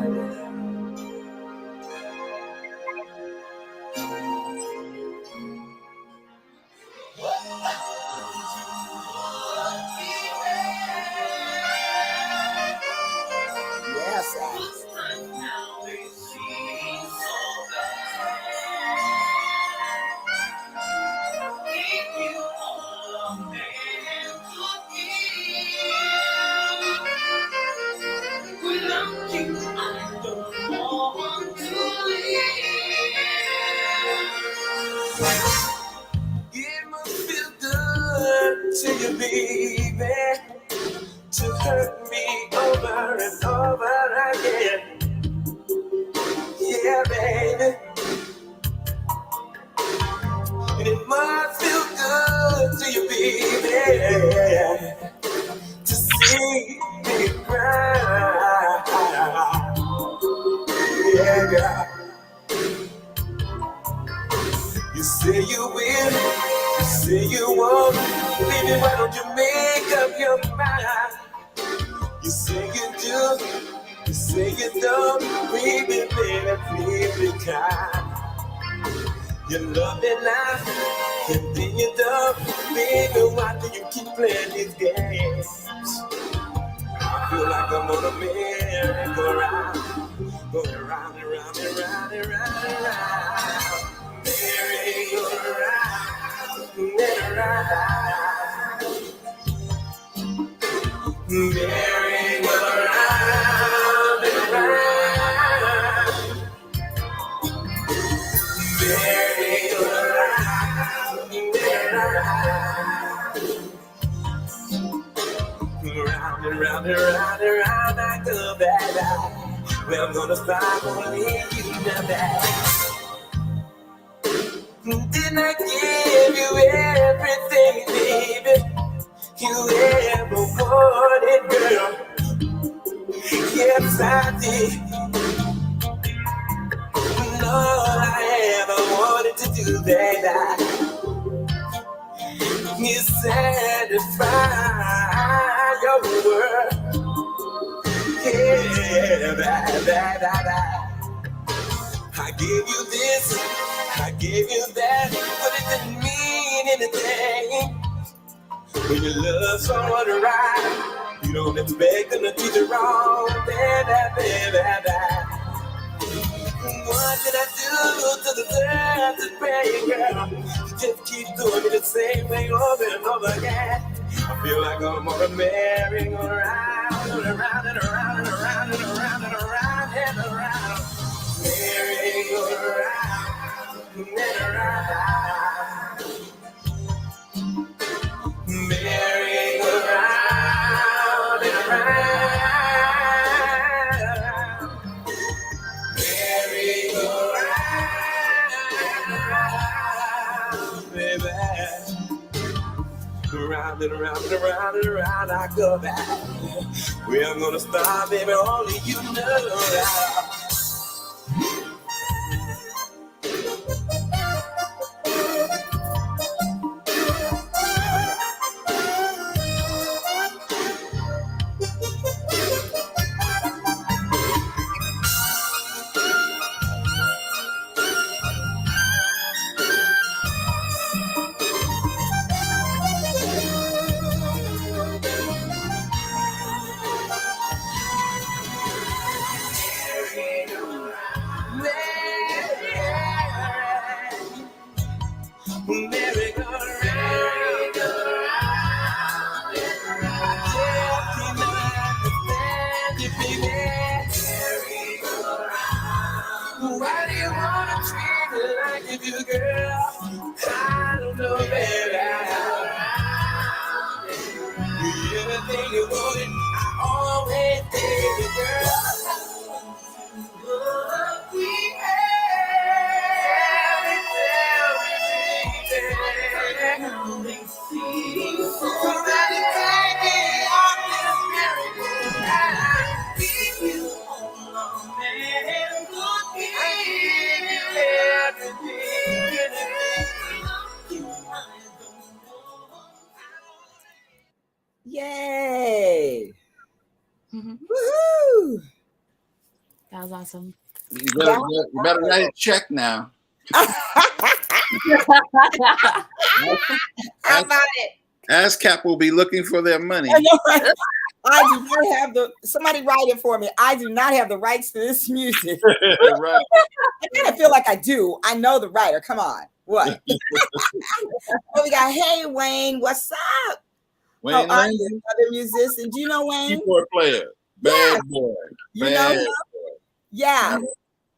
Yes, yeah, baby. And it must feel good to you, baby, to see me cry. Yeah, yeah. You say you will, you say you won't. Baby, why don't you make up your mind? You say you do, you say you don't. Baby, baby, please be kind. You love me now, and then you don't. Baby, why do you keep playing these games? I feel like I'm on a merry-go-round, going round and round and round and round and round. Merry-go-round, merry-round, merry-go-round and round, merry-go-round, merry-round. Round and round and round and round I go back. Well, I'm gonna stop only you now back. Didn't I give you everything, baby, you ever wanted, girl? Yes, I did. And all I ever wanted to do, baby, is satisfy your world. Yeah, I gave you this, I gave you that, but it didn't mean anything. When you love someone right, you don't expect them to teach you wrong. What did I do to deserve this pain, girl? You just keep doing it the same way over and over again. I feel like I'm on a merry-go-round, and around and around and around and around and around and around. Merry-go-round and around. Merry-go-round and around. Merry-go-round, baby. Round and around and around and around I go back. Where I'm gonna stop, baby, only you know that. Why do you wanna treat me like you do, girl? I don't know, baby. Everything you wanted, I always did it, girl. We had everything. So that you take me on this merry-go-round. Keep you on man, good give you everything. Yay! Woohoo! That was awesome. You better write a check now. How about it? ASCAP will be looking for their money. I know, right? I do not have somebody write it for me. I do not have the rights to this music. Right. I kind of feel like I do. I know the writer. Come on. What? Oh, we got, hey, Wayne, what's up? Wayne How are you? Other musician. Do you know Wayne? Keyboard player. Bad boy. You know him? Yeah.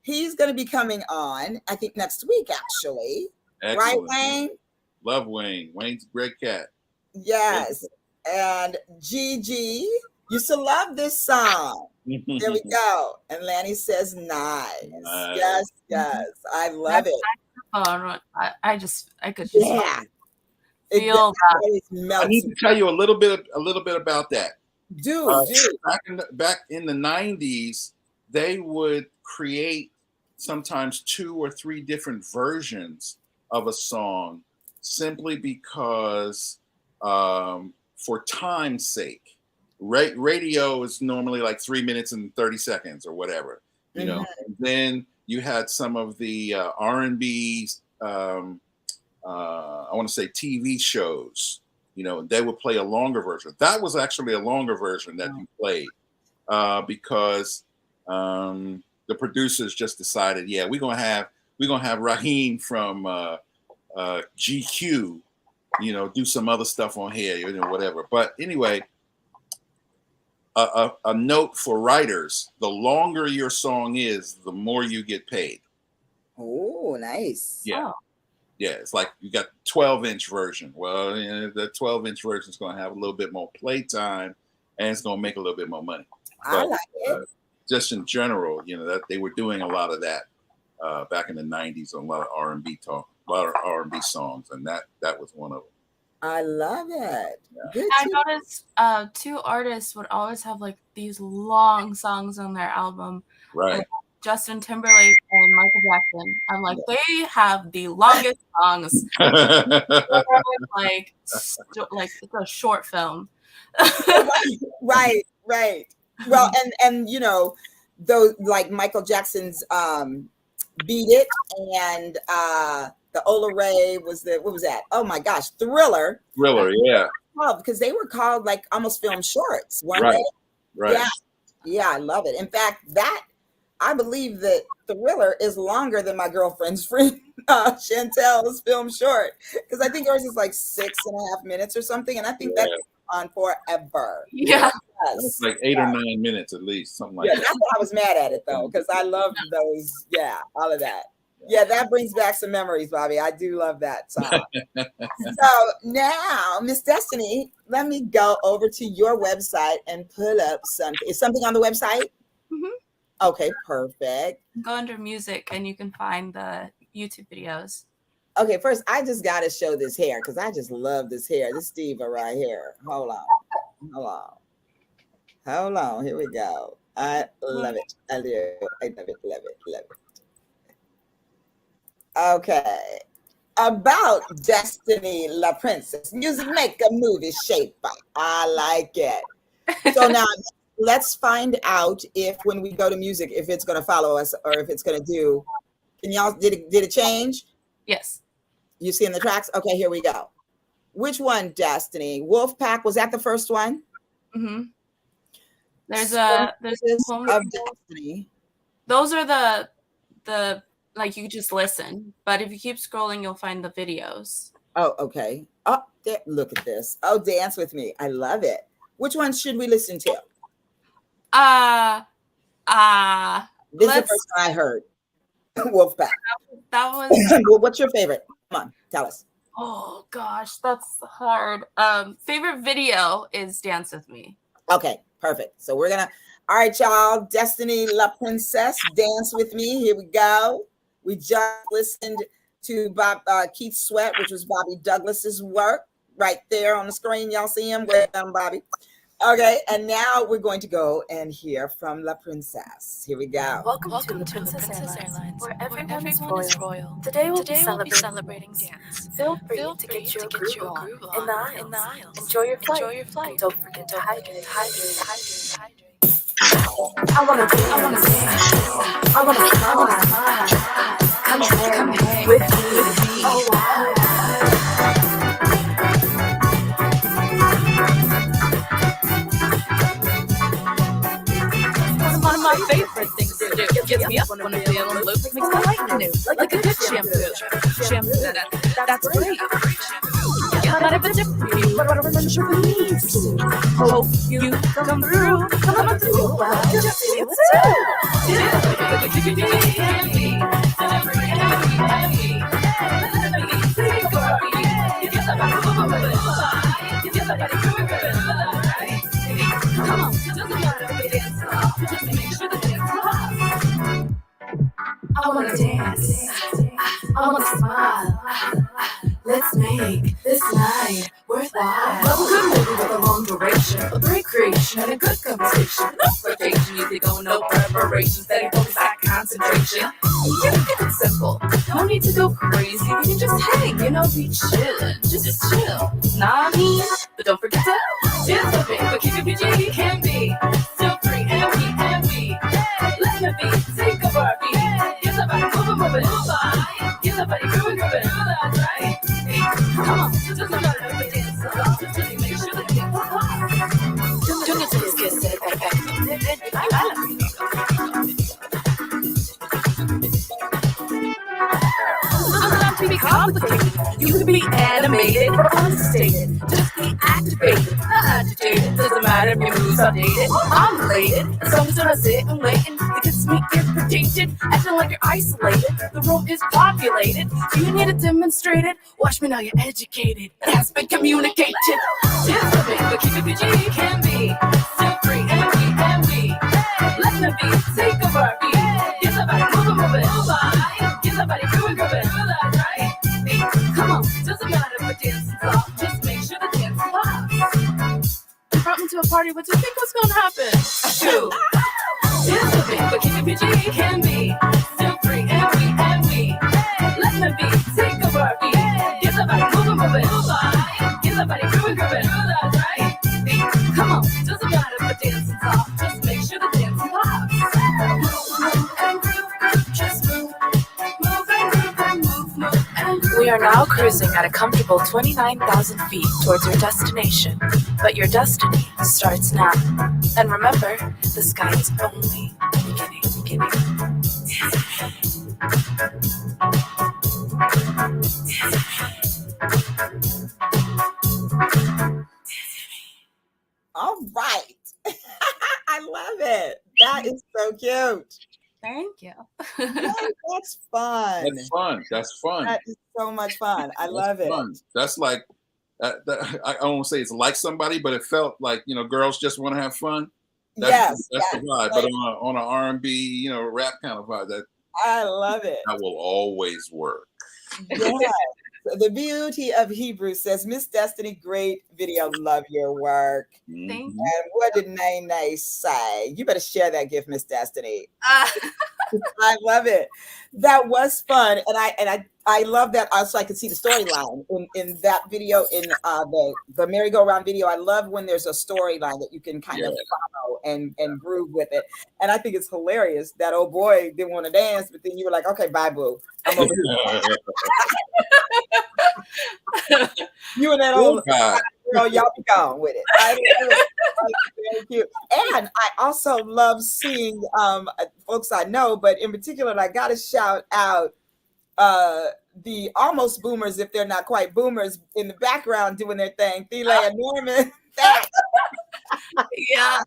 He's going to be coming on, I think, next week, actually. Excellent. Right, Wayne? Love Wayne. Wayne's a great cat. Yes. And Gigi used to love this song. There we go. And Lanny says, nice. Nice. Yes, yes. I love That it. saxophone, I could just Yeah. feel that. Always I melts. need to tell you a little bit about that. Do. Back in the 90s, they would create sometimes 2 or 3 different versions of a song simply because for time's sake. Radio is normally like 3 minutes and 30 seconds or whatever, you know. And then you had some of the R&B, I want to say TV shows. You know, they would play a longer version. That was actually a longer version that you played because the producers just decided, yeah, we're gonna have Raheem from GQ, you know, do some other stuff on here, you know, whatever. But anyway, a note for writers: the longer your song is, the more you get paid. Oh, nice. Yeah. Oh. Yeah, it's like you got 12-inch version. Well, you know, the 12-inch version is going to have a little bit more playtime, and it's going to make a little bit more money. I like it. Just in general, you know, that they were doing a lot of that back in the 90s on a lot of R&B talk, a lot of R&B songs, and that was one of them. I love it. Good. I noticed 2 artists would always have like these long songs on their album. Right. Like Justin Timberlake and Michael Jackson. I'm like, they have the longest songs. like it's a short film. Right. Well, and you know, those like Michael Jackson's Beat It and the Ola Ray was what was that? Oh my gosh, Thriller. Yeah. Oh, because they were called like almost film shorts, weren't Right. they? Right. Yeah, I love it. In fact, I believe that Thriller is longer than my girlfriend's friend Chantel's film short, because I think ours is like 6.5 minutes or something, and I think that's on forever. Yeah. Yes. It's like 8 or 9 minutes at least, something like that. That's why I was mad at it though, because I love those. Yeah, all of that. Yeah, that brings back some memories, Bobby. I do love that song. So now, Miss Destiny, let me go over to your website and pull up something. Is something on the website? Mm-hmm. Okay, perfect. Go under music and you can find the YouTube videos. Okay, first, I just got to show this hair because I just love this hair. This diva right here. Hold on. Here we go. I love it. I do. I love it. Okay. About Destiny La Princess, music maker, movie shaper. I like it. So now let's find out if when we go to music, if it's going to follow us or if it's going to do. Can y'all, did it change? Yes. You see in the tracks? Okay, here we go. Which one, Destiny? Wolfpack, was that the first one? Mm-hmm. There's of Destiny. Those are the like you just listen, but if you keep scrolling, you'll find the videos. Oh, okay. Oh, look at this. Oh, dance with me. I love it. Which one should we listen to? This is the first one I heard. Wolfpack. That was. Well, what's your favorite? Come on, tell us. Oh gosh, that's hard. Favorite video is Dance With Me. Okay, perfect. So we're gonna. All right, y'all. Destiny La Princess, Dance With Me. Here we go. We just listened to Keith Sweat, which was Bobby Douglas's work right there on the screen. Y'all see him? Way down, Bobby. Okay, and now we're going to go and hear from La Princess. Here we go. Welcome to the Princess Airlines, where everyone is royal. Today we'll be celebrating dance. Feel free to get your groove on in the aisles. Enjoy your flight. And don't forget to hydrate. I wanna dance. I wanna come hang with me. Oh, wow. One of my favorite things to do. Gets me up when I'm feeling loose. Makes my life new, like a good shampoo. That's great. Not if it's different for you, but what a friendship needs. Hope you come through. Come on through. Well, just feel it too. Come on, I wanna dance. I wanna smile. Let's make this night worthwhile. Love a good movie with a long duration, a great creation, and a good conversation. No flirtation, easy going, no preparation, steady focus, high concentration. You can keep it simple, no need to go crazy. We can just hang, be chillin', just chill. Nah, I mean, but don't forget to dance with me, but keep it PG, can be. Still free and we. Let the beat take over our feet. Get the body moving, get the body grooving, that's right. Come on, just a matter of a dance. Just really make sure that things are hot. Don't get to this kid, say doesn't have to be complicated. You can be animated or unstated. Just be activated, not agitated. Doesn't matter if your mood's outdated. I'm elated. As long as you're not sitting waiting, the kids make irritated, acting like you're isolated. The room is populated. Do you need it demonstrated? Watch me now, you're educated. It has been communicated. Dance with me, but keep it PG, can be. Still free and we. Let the beat take over our feet. Get the body moving, get the body grooving, that's right. Come on, doesn't matter if we're dancing soft, just make sure the dance pops. You brought me to a party, what do you think was gonna happen? Shoot. Dance with me, but keep it PG, can be. Still free and we. Let the beat take over our feet. Get the body moving, get the body grooving, that's right. Come on, doesn't matter if we're dancing soft, just make sure the dance pops. Move and groove, just move and groove and move and groove. We are now cruising at a comfortable 29,000 feet towards your destination, but your destiny starts now. And remember, the sky is only the beginning. All right. I love it. That is so cute. Thank you. That's fun. That's fun. That is so much fun. I love it. That's like, I won't say it's like somebody, but it felt like, girls just want to have fun. That's the vibe. Like, but on an R&B, rap kind of vibe, I love it. That will always work. Yeah. The beauty of Hebrew says, Miss Destiny, great video. Love your work. Thank you. And what did Nay say? You better share that gift, Miss Destiny. I love it. That was fun. And I love that also I could see the storyline in that video, in the merry-go-round video. I love when there's a storyline that you can kind of follow and groove with it. And I think it's hilarious that old boy didn't want to dance, but then you were like, okay, bye, boo. I'm over here. You and that old girl, y'all be gone with it. I love it. Very cute. And I also love seeing folks I know, but in particular, I got to shout out the almost boomers, if they're not quite boomers, in the background doing their thing. Thela and Norman. Yeah.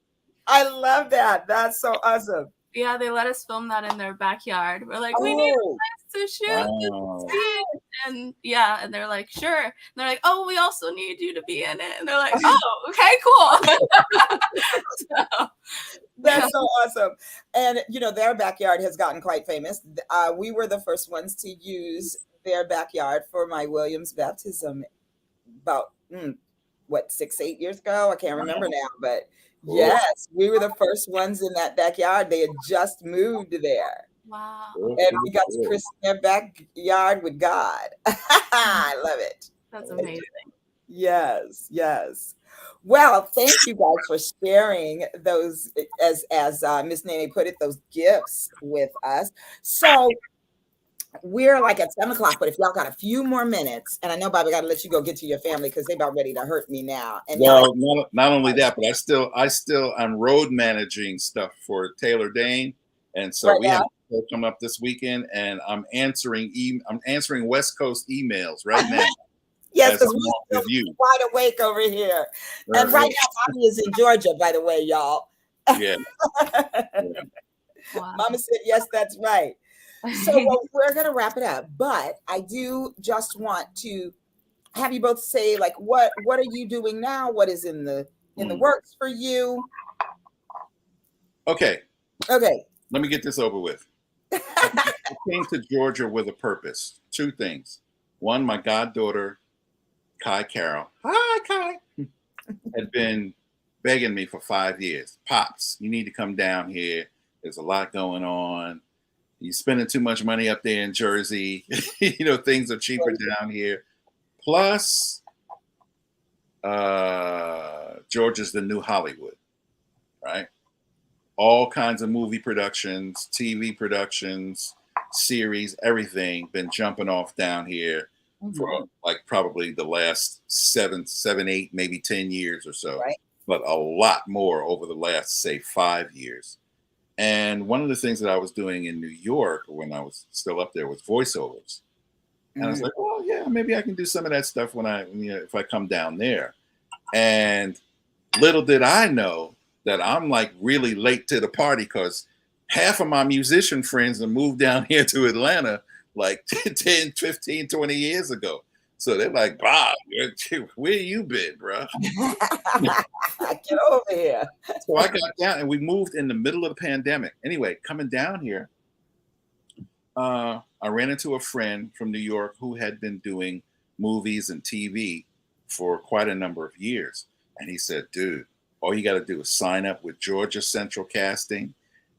I love that. That's so awesome. Yeah, they let us film that in their backyard. We're like, we need a place to shoot this scene. And and they're like, sure. And they're like, oh, we also need you to be in it. And they're like, oh, okay, cool. That's so awesome. And, their backyard has gotten quite famous. We were the first ones to use their backyard for my Williams baptism about, 6-8 years ago? I can't remember now, but yes, we were the first ones in that backyard. They had just moved there. Wow. And we got to christen their backyard with God. I love it. That's amazing. Yes. Well, thank you guys for sharing those, as Miss Nene put it, those gifts with us. So we're like at 7 o'clock, but if y'all got a few more minutes, and I know Bobby got to let you go get to your family because they about ready to hurt me now. And not only that, but I'm road managing stuff for Taylor Dane, and so we have a show coming up this weekend, and I'm answering West Coast emails right now. Yes, because we're wide awake over here, and right now Bobby is in Georgia, by the way, y'all. Yeah. Wow. Mama said yes, that's right. So we're going to wrap it up, but I do just want to have you both say, like, what are you doing now? What is in the works for you? Okay. Let me get this over with. I came to Georgia with a purpose. Two things. One, my goddaughter, Kai Carroll, hi Kai, had been begging me for 5 years. Pops, you need to come down here. There's a lot going on. You're spending too much money up there in Jersey. Things are cheaper down here. Plus, Georgia's the new Hollywood, right? All kinds of movie productions, TV productions, series, everything been jumping off down here for like probably the last seven, 8, maybe 10 years or so, Right. but a lot more over the last, say, 5 years. And one of the things that I was doing in New York when I was still up there was voiceovers. And I was like, well, yeah, maybe I can do some of that stuff if I come down there. And little did I know that I'm like really late to the party because half of my musician friends have moved down here to Atlanta like 10, 15, 20 years ago. So they're like, Bob, where you been, bro? Get over here. So I got down and we moved in the middle of the pandemic. Anyway, coming down here, I ran into a friend from New York who had been doing movies and TV for quite a number of years. And he said, dude, all you got to do is sign up with Georgia Central Casting,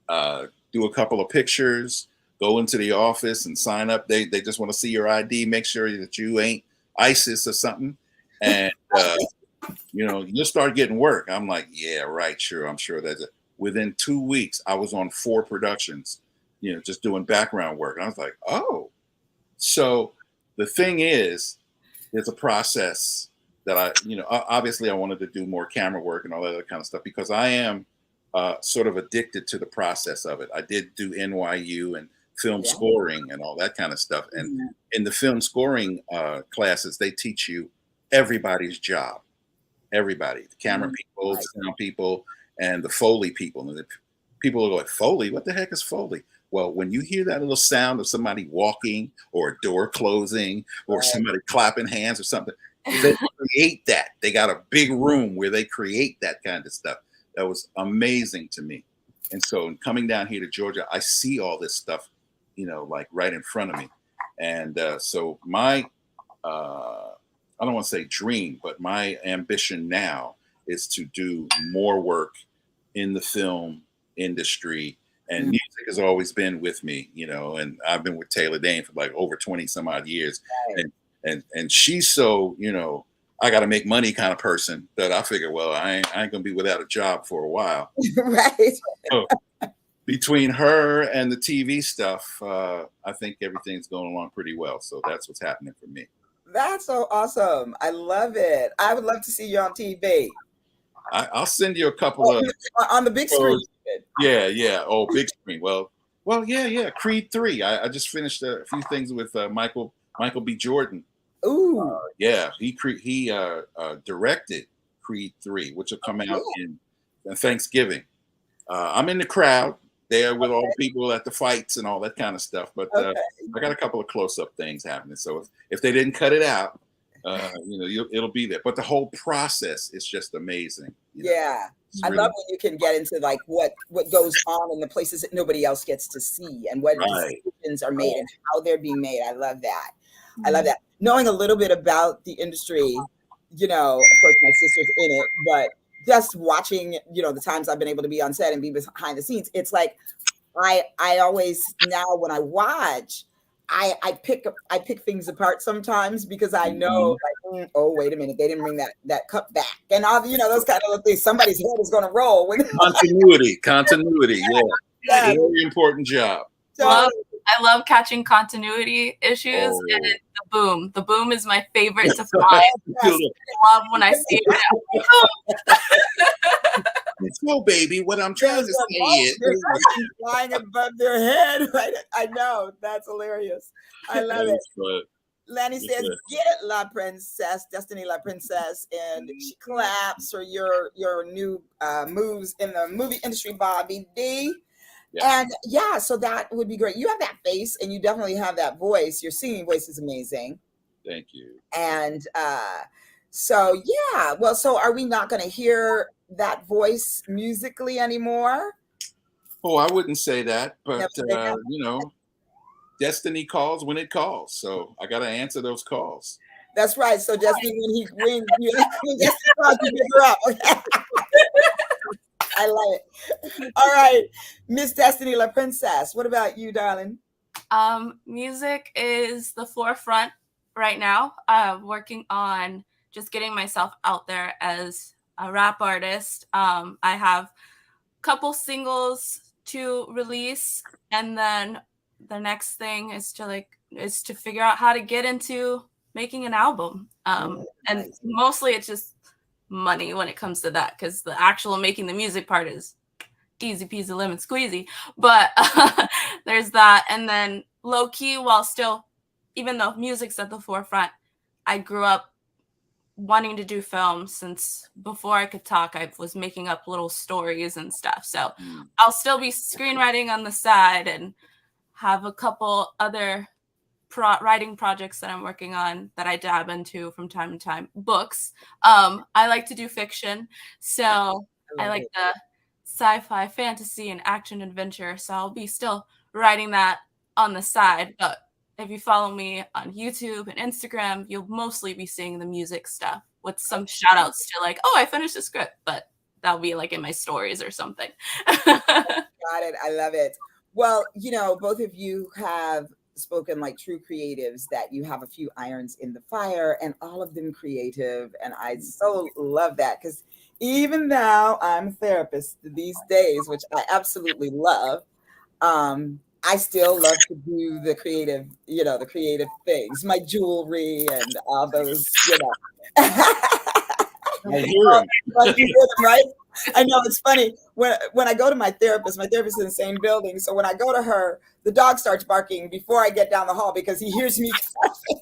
do a couple of pictures, go into the office and sign up. They just want to see your ID, make sure that you ain't ISIS or something. And, you'll start getting work. I'm like, yeah, right. Sure. I'm sure that's it. Within 2 weeks, I was on 4 productions, just doing background work. And I was like, oh, so the thing is, there's a process that obviously I wanted to do more camera work and all that other kind of stuff because I am sort of addicted to the process of it. I did do NYU and film scoring and all that kind of stuff. And in the film scoring classes, they teach you everybody's job. Everybody, the camera people, the sound people, and the Foley people. And the people are like, Foley? What the heck is Foley? Well, when you hear that little sound of somebody walking or a door closing or somebody clapping hands or something, they create that. They got a big room where they create that kind of stuff. That was amazing to me. And so coming down here to Georgia, I see all this stuff, like right in front of me. And so my, I don't want to say dream, but my ambition now is to do more work in the film industry. And music has always been with me, and I've been with Taylor Dane for like over 20 some odd years. Right. And she's so, I got to make money kind of person that I figure, well, I ain't going to be without a job for a while. Right. So between her and the TV stuff, I think everything's going along pretty well. So that's what's happening for me. That's so awesome. I love it. I would love to see you on TV. I'll send you a couple of on the big screen. Yeah. Oh, big screen. Well, yeah. Creed 3. I just finished a few things with Michael B. Jordan. Ooh. Yeah, he directed Creed 3, which will come out in Thanksgiving. I'm in the crowd there with all the people at the fights and all that kind of stuff. But I got a couple of close-up things happening. So if they didn't cut it out, it'll be there. But the whole process is just amazing. Yeah. I love when you can get into like what goes on in the places that nobody else gets to see and what decisions are made and how they're being made. I love that. I love that. Knowing a little bit about the industry, of course my sister's in it, but just watching, the times I've been able to be on set and be behind the scenes, it's like I always now when I watch, I pick things apart sometimes because I know like, oh wait a minute, they didn't bring that cup back, and all those kind of things. Somebody's head is going to roll when continuity. Yeah. Very important job. So, I love catching continuity issues, and the boom is my favorite to find. I love when I see it. No, baby, what I'm trying to say is flying above their head. Right? I know, that's hilarious. I love it. Lanny says, "Get it, La Princess, Destiny La Princess," and she claps for your new moves in the movie industry, Bobby D. Yeah. And so that would be great. You have that face, and you definitely have that voice. Your singing voice is amazing. Thank you. And so are we not going to hear that voice musically anymore? Oh, I wouldn't say that, but destiny calls when it calls. So I got to answer those calls. That's right. So Destiny, when Destiny calls, you pick her up. Okay? I love it. All right, Miss Destiny La Princess. What about you, darling? Music is the forefront right now. Working on just getting myself out there as a rap artist. I have a couple singles to release, and then the next thing is to figure out how to get into making an album. And mostly it's just money when it comes to that, because the actual making the music part is easy peasy lemon squeezy. But there's that. And then low key, while still, even though music's at the forefront, I grew up wanting to do film since before I could talk. I was making up little stories and stuff. So I'll still be screenwriting on the side and have a couple other writing projects that I'm working on that I dab into from time to time. Books. I like to do fiction. So I like the sci-fi, fantasy, and action adventure. So I'll be still writing that on the side. But if you follow me on YouTube and Instagram, you'll mostly be seeing the music stuff with some shout outs to like, oh, I finished a script, but that'll be like in my stories or something. Got it. I love it. Well, both of you have spoken like true creatives, that you have a few irons in the fire and all of them creative. And I so love that, because even though I'm a therapist these days, which I absolutely love, I still love to do the creative things, my jewelry and all those, I hear them. Like you hear them, right? I know, it's funny. When I go to my therapist is in the same building. So when I go to her, the dog starts barking before I get down the hall because he hears me coughing.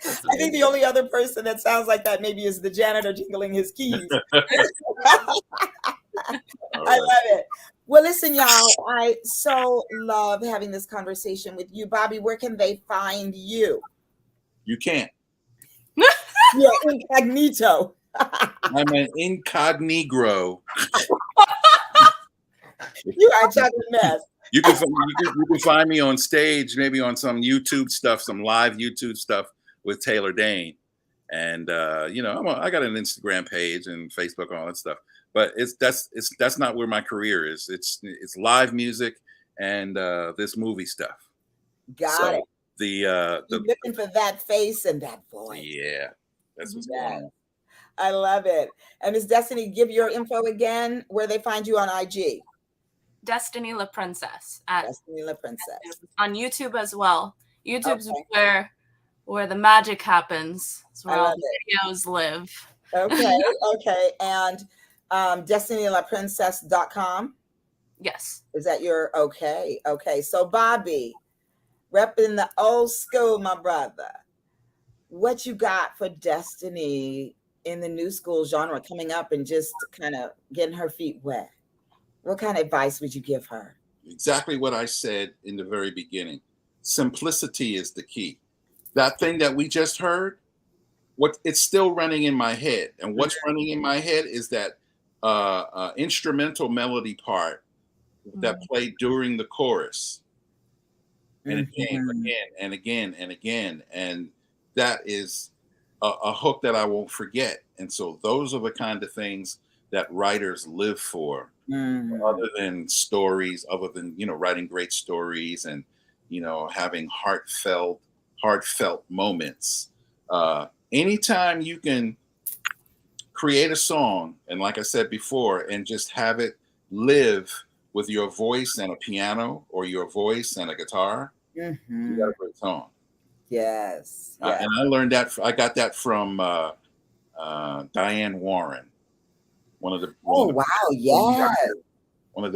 I think the only other person that sounds like that maybe is the janitor jingling his keys. I love it. Well, listen, y'all, I so love having this conversation with you. Bobby, where can they find you? You can't. You're incognito. I'm an incognito. You are a chocolate mess. You can find me on stage, maybe on some YouTube stuff, some live YouTube stuff with Taylor Dane, and I got an Instagram page and Facebook and all that stuff. But that's not where my career is. It's live music and this movie stuff. Got it. You're looking for that face and that voice. Yeah, that's what's going on. I love it. And Ms. Destiny, give your info again, where they find you on IG. Destiny La Princess. Destiny La Princess. On YouTube as well. YouTube's where the magic happens. It's where all the videos live. Okay. And DestinyLaPrincess.com. Yes. Is that your okay? So Bobby, repping the old school, my brother. What you got for Destiny in the new school genre coming up and just kind of getting her feet wet? What kind of advice would you give her? Exactly what I said in the very beginning. Simplicity is the key. That thing that we just heard, it's still running in my head. And what's running in my head is that instrumental melody part that played during the chorus. And it came again and again and again. And that is a hook that I won't forget. And so those are the kind of things that writers live for, other than stories, other than, writing great stories and, having heartfelt moments. Anytime you can create a song, and like I said before, and just have it live with your voice and a piano, or your voice and a guitar, you got a great song. Yes. And I learned that. I got that from Diane Warren, one of the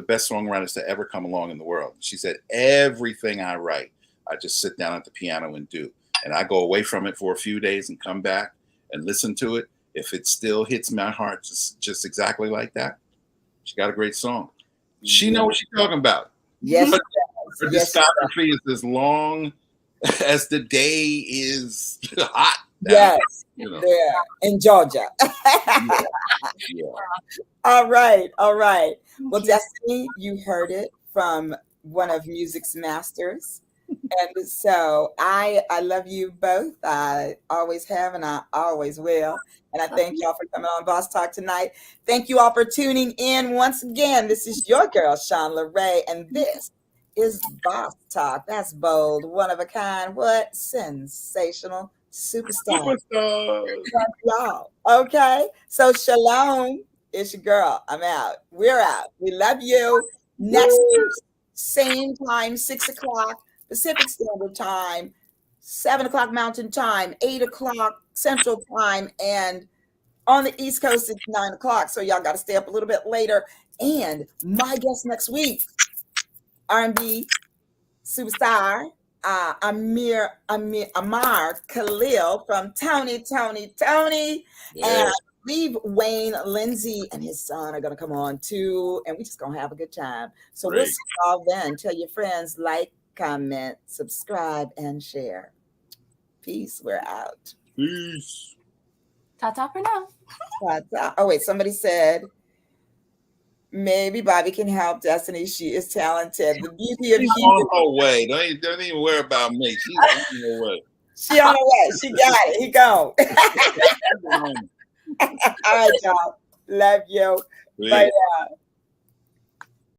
best songwriters to ever come along in the world. She said, everything I write, I just sit down at the piano and do. And I go away from it for a few days and come back and listen to it. If it still hits my heart just exactly like that, she got a great song. She knows what she's talking about. Yes. Her discography is as long as the day is hot. Yes. In Georgia. All right. Well, Destiny, you heard it from one of music's masters. And so I love you both. I always have and I always will. And I thank y'all for coming on Boss Talk tonight. Thank you all for tuning in once again. This is your girl, Shawn LeRae, and this is Boss Talk. That's bold, one of a kind, what? Sensational superstar. Y'all. Okay. So shalom. It's your girl. I'm out. We're out. We love you. Next week, same time, 6 o'clock Pacific Standard Time, 7 o'clock Mountain Time, 8 o'clock Central Time, and on the East Coast it's 9 o'clock. So y'all got to stay up a little bit later. And my guest next week, R&B superstar Amar Khalil from Tony. Yeah. And I believe Wayne Lindsay and his son are going to come on too. And we just going to have a good time. So we'll Great. see y'all then. Tell your friends, like, comment, subscribe, and share. Peace. We're out. Peace. Ta-ta for now. Oh, wait. Somebody said, maybe Bobby can help Destiny. She is talented. The beauty of She's on her way. Don't even worry about me. She's on her way. She on her way. She got it. He gone. All right, y'all. Love you. Peace. Bye now.